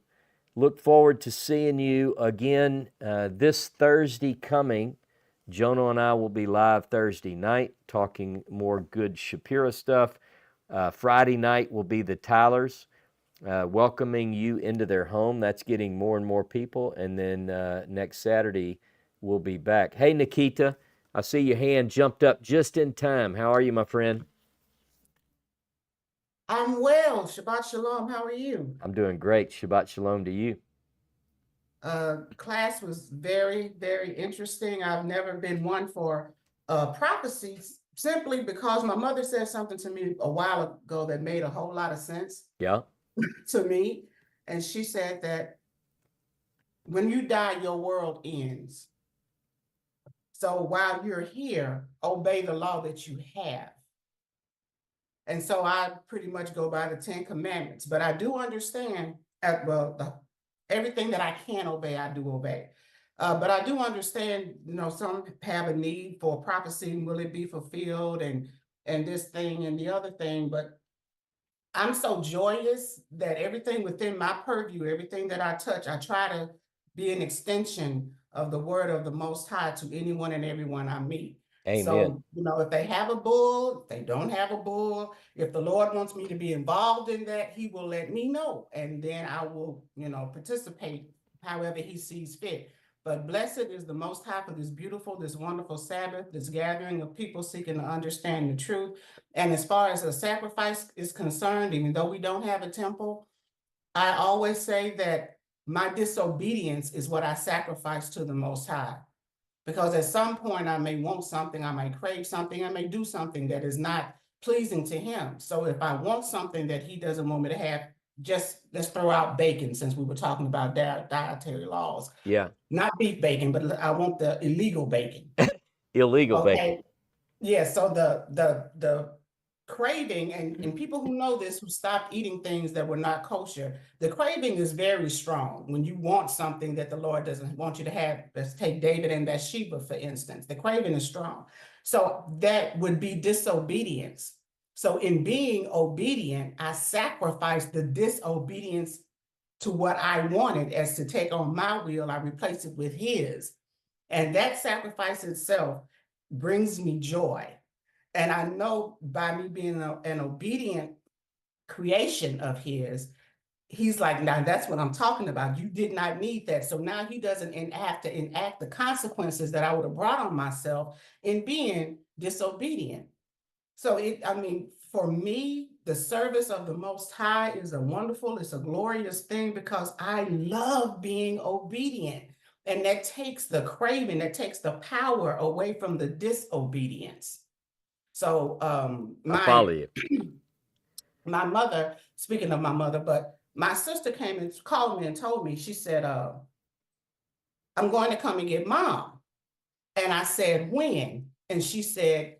Look forward to seeing you again this Thursday coming. Jonah and I will be live Thursday night talking more good Shapira stuff. Friday night will be the Tylers, welcoming you into their home. That's getting more and more people. And then next Saturday, we'll be back. Hey, Nikita, I see your hand jumped up just in time. How are you, my friend? I'm well. Shabbat Shalom. How are you? I'm doing great. Shabbat Shalom to you. Class was very, very interesting. I've never been one for prophecies simply because my mother said something to me a while ago that made a whole lot of sense Yeah. to me. And she said that when you die, your world ends. So while you're here, obey the law that you have. And so I pretty much go by the 10 Commandments, but I do understand, everything that I can obey, I do obey. But I do understand, you know, some have a need for prophecy, will it be fulfilled, and this thing and the other thing. But I'm so joyous that everything within my purview, everything that I touch, I try to be an extension of the word of the Most High to anyone and everyone I meet. Amen. So, you know, if they have a bull, if they don't have a bull, if the Lord wants me to be involved in that, he will let me know. And then I will, you know, participate however he sees fit. But blessed is the Most High for this beautiful, this wonderful Sabbath, this gathering of people seeking to understand the truth. And as far as a sacrifice is concerned, even though we don't have a temple, I always say that my disobedience is what I sacrifice to the Most High. Because at some point I may want something, I might crave something, I may do something that is not pleasing to him. So if I want something that he doesn't want me to have, just let's throw out bacon, since we were talking about dietary laws. Yeah. Not beef bacon, but I want the illegal bacon. Illegal Okay. bacon. Yeah, so the craving, and people who know this, who stopped eating things that were not kosher, the craving is very strong when you want something that the Lord doesn't want you to have. Let's take David and Bathsheba, for instance. The craving is strong. So that would be disobedience. So in being obedient, I sacrifice the disobedience to what I wanted, as to take on my will, I replace it with his. And that sacrifice itself brings me joy. And I know by me being an obedient creation of his, he's like, now that's what I'm talking about. You did not need that. So now he doesn't have to enact the consequences that I would have brought on myself in being disobedient. So I mean, for me, the service of the Most High is it's a glorious thing because I love being obedient. And that takes the craving, that takes the power away from the disobedience. So I follow you. my mother, speaking of my mother, but my sister came and called me and told me, she said, I'm going to come and get mom. And I said, when? And she said,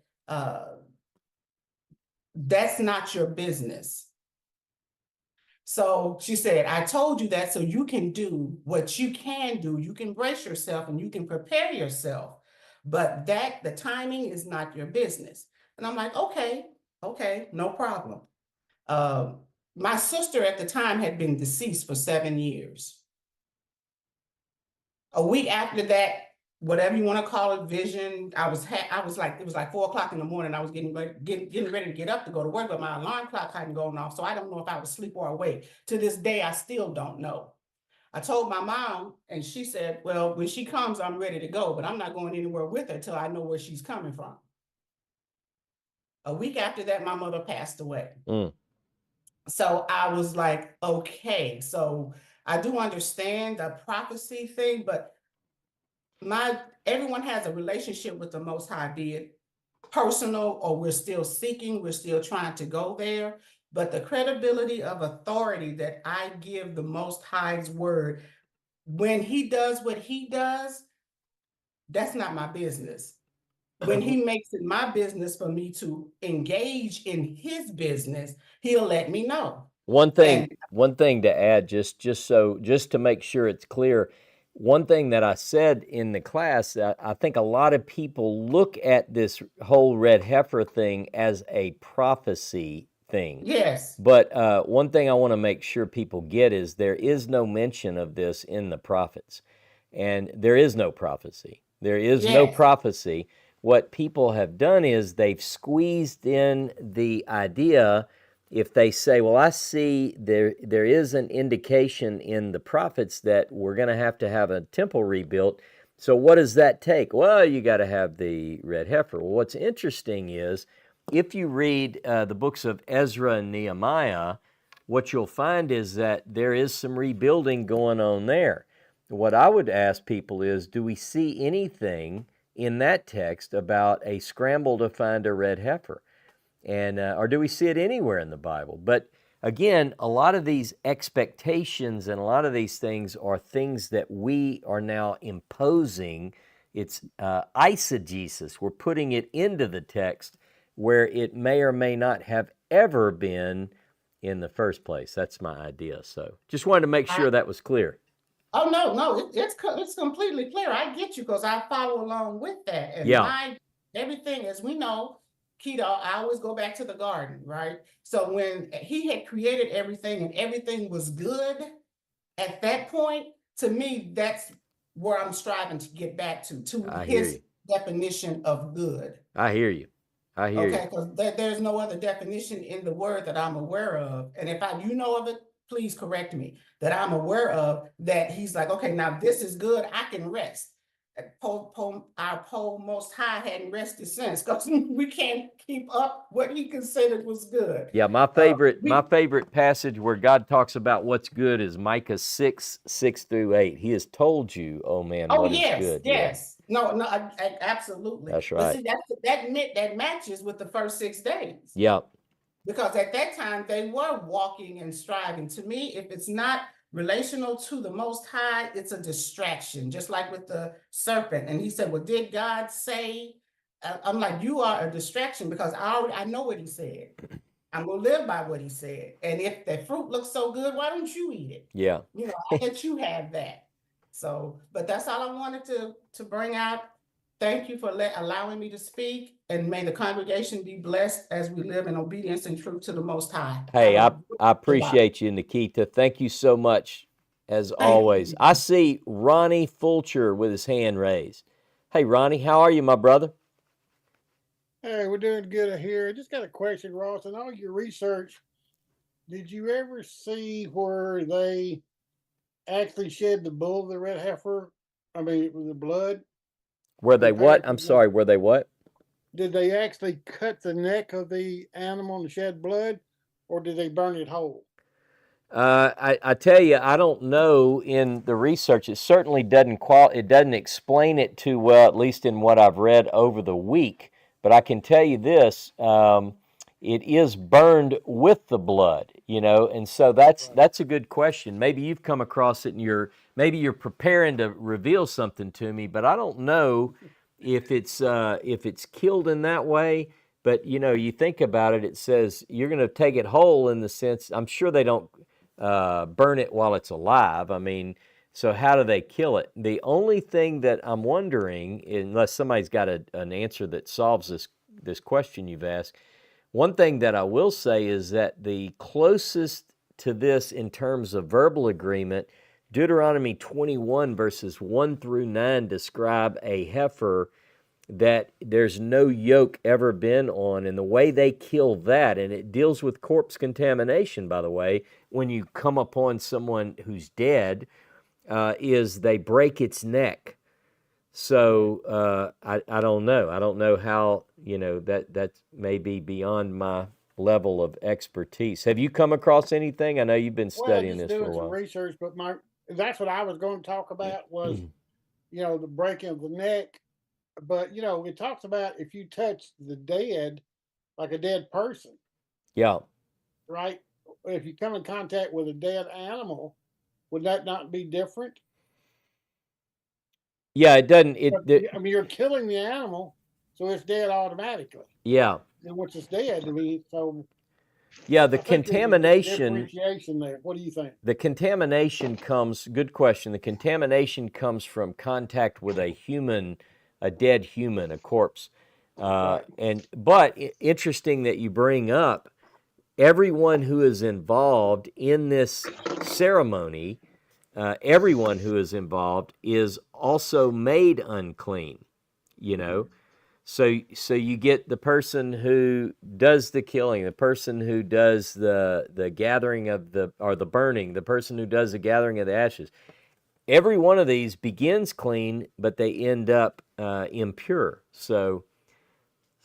that's not your business. So she said, I told you that so you can do what you can do. You can brace yourself and you can prepare yourself. But the timing is not your business. And I'm like, okay, no problem. My sister at the time had been deceased for 7 years. A week after that, whatever you want to call it, vision, I was like, it was like 4 o'clock in the morning. I was getting ready to get up to go to work, but my alarm clock hadn't gone off. So I don't know if I was asleep or awake. To this day, I still don't know. I told my mom and she said, well, when she comes, I'm ready to go, but I'm not going anywhere with her till I know where she's coming from. A week after that, my mother passed away. So I was like, okay, so I do understand the prophecy thing, but everyone has a relationship with the Most High, be it personal or we're still seeking, we're still trying to go there. But the credibility of authority that I give the Most High's word, when he does what he does, that's not my business. When he makes it my business for me to engage in his business, he'll let me know. One thing to add, just to make sure it's clear, one thing that I said in the class, I think a lot of people look at this whole red heifer thing as a prophecy thing. Yes. But one thing I want to make sure people get is there is no mention of this in the prophets. And there is no prophecy. There is no prophecy. What people have done is they've squeezed in the idea. If they say, well, I see there is an indication in the prophets that we're going to have a temple rebuilt. So what does that take? Well, you got to have the red heifer. Well, what's interesting is if you read the books of Ezra and Nehemiah, what you'll find is that there is some rebuilding going on there. What I would ask people is, do we see anything in that text about a scramble to find a red heifer? And or do we see it anywhere in the Bible? But again, a lot of these expectations and a lot of these things are things that we are now imposing. It's eisegesis. We're putting it into the text where it may or may not have ever been in the first place. That's my idea. So just wanted to make sure that was clear. Oh, no, it's completely clear. I get you because I follow along with that. And everything, as we know, keto, I always go back to the garden, right? So when he had created everything and everything was good, at that point, to me, that's where I'm striving to get back to his definition of good. I hear you. Okay, because there's no other definition in the word that I'm aware of. And if you know of it, please correct me, that I'm aware of, that he's like, okay, now this is good, I can rest. Our Most High hadn't rested since, because we can't keep up what he considered was good. Yeah, my favorite passage where God talks about what's good is Micah 6:6-8. He has told you, oh man, what is good. Yes. No, absolutely. That's right. But see, that matches with the first 6 days. Yeah. Because at that time they were walking and striving. To me, if it's not relational to the Most High, it's a distraction, just like with the serpent. And he said, well, did God say? I'm like, you are a distraction, because I know what he said. I'm going to live by what he said. And if the fruit looks so good, why don't you eat it? Yeah. I'll let you have that. So, but that's all I wanted to bring out. Thank you for allowing me to speak, and may the congregation be blessed as we live in obedience and truth to the Most High. Hey, I appreciate you, Nikita. Thank you so much, as always. I see Ronnie Fulcher with his hand raised. Hey, Ronnie, how are you, my brother? Hey, we're doing good here. I just got a question, Ross. In all your research, did you ever see where they actually shed the bull of the red heifer? I mean, the blood? Were they what? I'm sorry, were they what? did they actually cut the neck of the animal and shed blood, or did they burn it whole? I tell you, I don't know in the research. It certainly it doesn't explain it too well, at least in what I've read over the week. But I can tell you this: it is burned with the blood, and so that's a good question. Maybe you've come across it, and maybe you're preparing to reveal something to me, but I don't know if it's killed in that way. But you think about it. It says you're going to take it whole in the sense. I'm sure they don't burn it while it's alive. I mean, so how do they kill it? The only thing that I'm wondering, unless somebody's got an answer that solves this question you've asked, one thing that I will say is that the closest to this in terms of verbal agreement, Deuteronomy 21 verses 1 through 9 describe a heifer that there's no yoke ever been on, and the way they kill that, and it deals with corpse contamination, by the way, when you come upon someone who's dead, is they break its neck. So I don't know. I don't know how, that may be beyond my level of expertise. Have you come across anything? I know you've been studying just this for doing a some while. research, but that's what I was going to talk about was, the breaking of the neck. But it talks about if you touch the dead, like a dead person, Yeah. right? If you come in contact with a dead animal, would that not be different? Yeah, it doesn't. I mean, you're killing the animal, so it's dead automatically. Yeah. And once it's dead, I mean, so Yeah, the I think there's a contamination. differentiation there. What do you think? The contamination comes, good question. The contamination comes from contact with a human, a dead human, a corpse. Right. But interesting that you bring up everyone who is involved in this ceremony, everyone who is involved is also made unclean, So you get the person who does the killing, the person who does the gathering of the burning, the person who does the gathering of the ashes. Every one of these begins clean, but they end up impure. So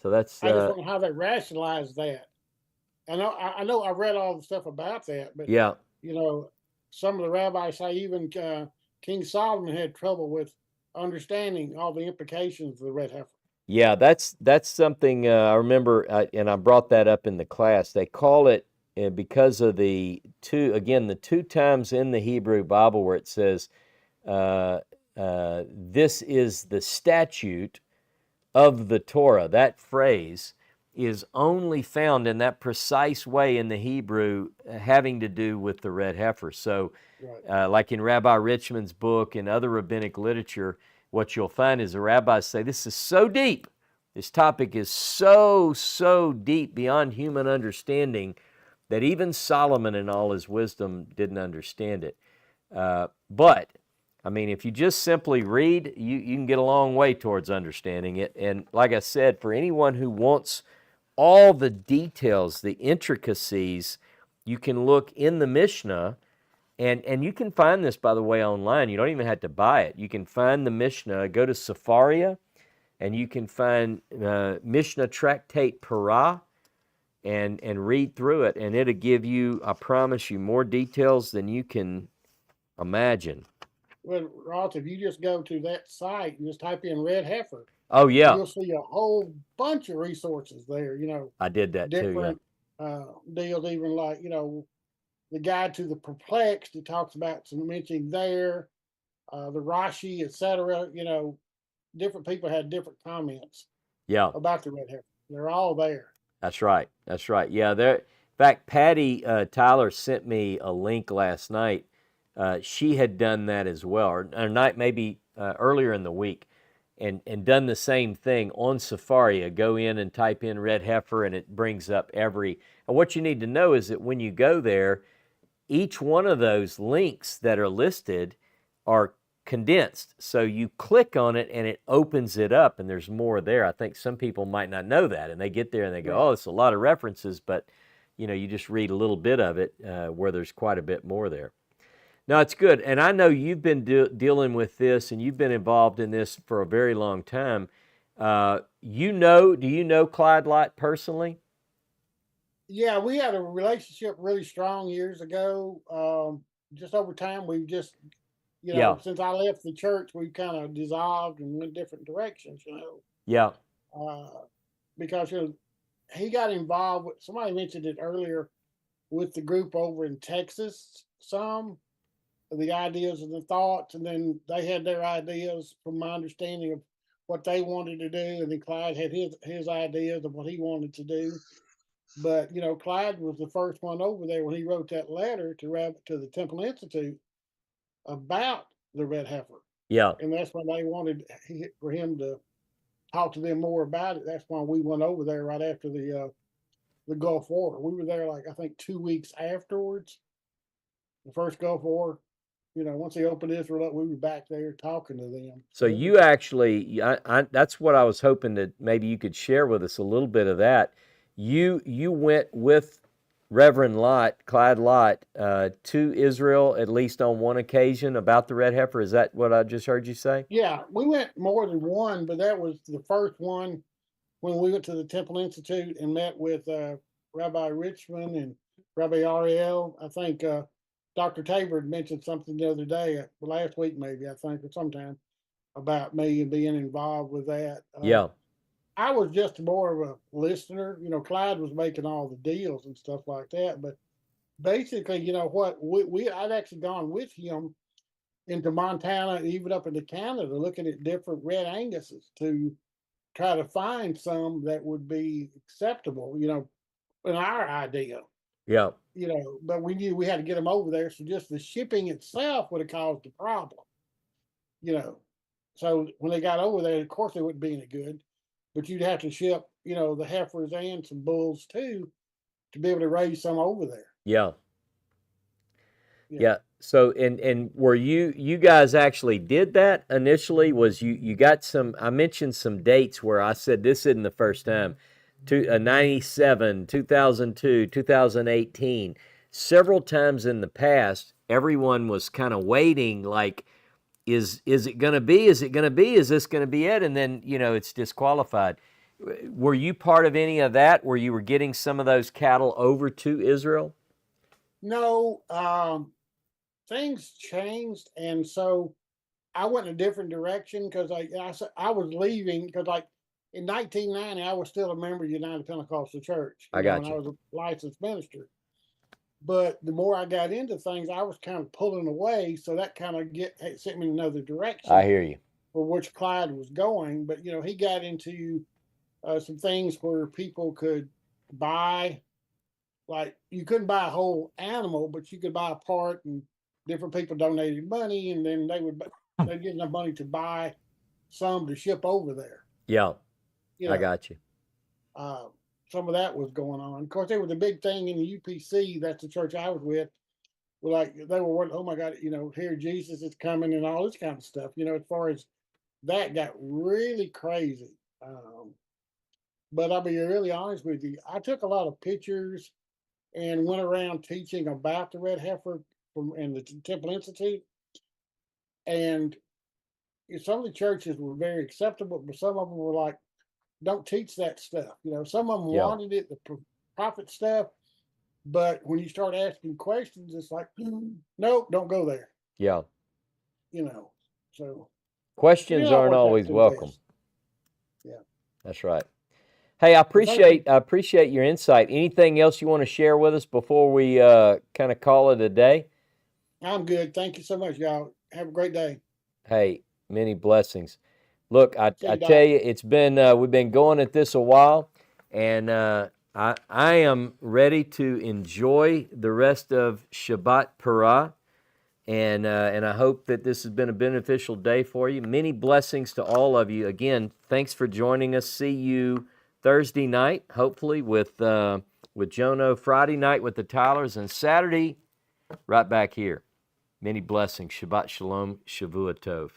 that's I just don't know how they rationalize that. I know I read all the stuff about that, but yeah. Some of the rabbis say even King Solomon had trouble with understanding all the implications of the red heifer. Yeah, that's something I remember, and I brought that up in the class. They call it because of the two times in the Hebrew Bible where it says, "This is the statute of the Torah." That phrase is only found in that precise way in the Hebrew, having to do with the red heifer. So, Right. like in Rabbi Richmond's book and other rabbinic literature, what you'll find is the rabbis say, this is so deep. This topic is so deep beyond human understanding that even Solomon in all his wisdom didn't understand it. But, I mean, if you just simply read, you can get a long way towards understanding it. And like I said, for anyone who wants all the details, the intricacies, you can look in the Mishnah. And you can find this, by the way, online. You don't even have to buy it. You can find the Mishnah, go to Safaria, and you can find Mishnah Tractate Parah and read through it. And it'll give you, I promise you, more details than you can imagine. Well, Ross, if you just go to that site and just type in red heifer, Oh, yeah. you'll see a whole bunch of resources there, I did that different too, yeah. Deals, even like, the guide to the perplexed, it talks about some mentioning there, the Rashi, etc. Different people had different comments about the red heifer. They're all there. That's right. That's right. Yeah, there. In fact, Patty Tyler sent me a link last night. She had done that as well, or night maybe earlier in the week, and done the same thing on Safari. Go in and type in red heifer, and it brings up every. And what you need to know is that when you go there, each one of those links that are listed are condensed. So you click on it and it opens it up, and there's more there. I think some people might not know that, and they get there and they go, oh, it's a lot of references, but you just read a little bit of it where there's quite a bit more there. No, it's good. And I know you've been dealing with this, and you've been involved in this for a very long time. Do you know Clyde Lott personally? Yeah, we had a relationship really strong years ago. Just over time, we've just, Yeah, since I left the church, we've kind of dissolved and went different directions. yeah, Uh, because he got involved with, somebody mentioned it earlier, with the group over in Texas, some of the ideas and the thoughts, and then they had their ideas from my understanding of what they wanted to do, and then Clyde had his ideas of what he wanted to do. But Clyde was the first one over there when he wrote that letter to the Temple Institute about the red heifer, yeah. and that's when they wanted for him to talk to them more about it. That's why we went over there right after the Gulf War. We were there like I think 2 weeks afterwards, the first Gulf War. Once they opened Israel up, we were back there talking to them. So you actually, that's what I was hoping that maybe you could share with us a little bit of that. You went with Reverend Lott, Clyde Lott, to Israel at least on one occasion about the red heifer. Is that what I just heard you say? Yeah, we went more than one, but that was the first one when we went to the Temple Institute and met with Rabbi Richmond and Rabbi Ariel. I think Dr. Tabor had mentioned something the other day, last week maybe, I think, or sometime, about me and being involved with that. Yeah, I was just more of a listener. Clyde was making all the deals and stuff like that. But basically, what I'd actually gone with him into Montana, even up into Canada, looking at different red Anguses to try to find some that would be acceptable, in our idea. yeah, But we knew we had to get them over there. So just the shipping itself would have caused a problem, you know. So when they got over there, of course, they wouldn't be any good, but you'd have to ship, the heifers and some bulls too to be able to raise some over there. yeah. Yeah. Yeah. So and were you guys actually did that initially? Was you got some? I mentioned some dates where I said this isn't the first time. 97, 2002, 2018. Several times in the past, everyone was kind of waiting, like, is it going to be? Is it going to be? Is this going to be it? And then it's disqualified. Were you part of any of that? Where you were getting some of those cattle over to Israel? No, things changed, and so I went in a different direction because I was leaving because like in 1990 I was still a member of the United Pentecostal Church. I got and you. I was a licensed minister. But the more I got into things, I was kind of pulling away, so that kind of sent me in another direction I hear you. for which Clyde was going. But he got into some things where people could buy, like you couldn't buy a whole animal, but you could buy a part, and different people donated money, and then they'd get enough money to buy some to ship over there. Yeah, You I know, got you. some of that was going on. Of course, there was a big thing in the UPC. That's the church I was with. Like they were worried, oh my God, here Jesus is coming and all this kind of stuff. As far as that got really crazy. But I'll be really honest with you. I took a lot of pictures and went around teaching about the red heifer in the Temple Institute. And some of the churches were very acceptable, but some of them were like, don't teach that stuff. Some of them Yeah. wanted it, the prophet stuff. But when you start asking questions, it's like, nope, don't go there. Yeah. So Questions I aren't worked out always through welcome. this. Yeah. That's right. Hey, I Well, thank you. appreciate your insight. Anything else you want to share with us before we kind of call it a day? I'm good. Thank you so much, y'all. Have a great day. Hey, many blessings. Look, I See you, tell Doc. you, it's been we've been going at this a while, and I am ready to enjoy the rest of Shabbat Parah, and I hope that this has been a beneficial day for you. Many blessings to all of you. Again, thanks for joining us. See you Thursday night, hopefully with Jono. Friday night with the Tylers, and Saturday right back here. Many blessings. Shabbat Shalom. Shavua Tov.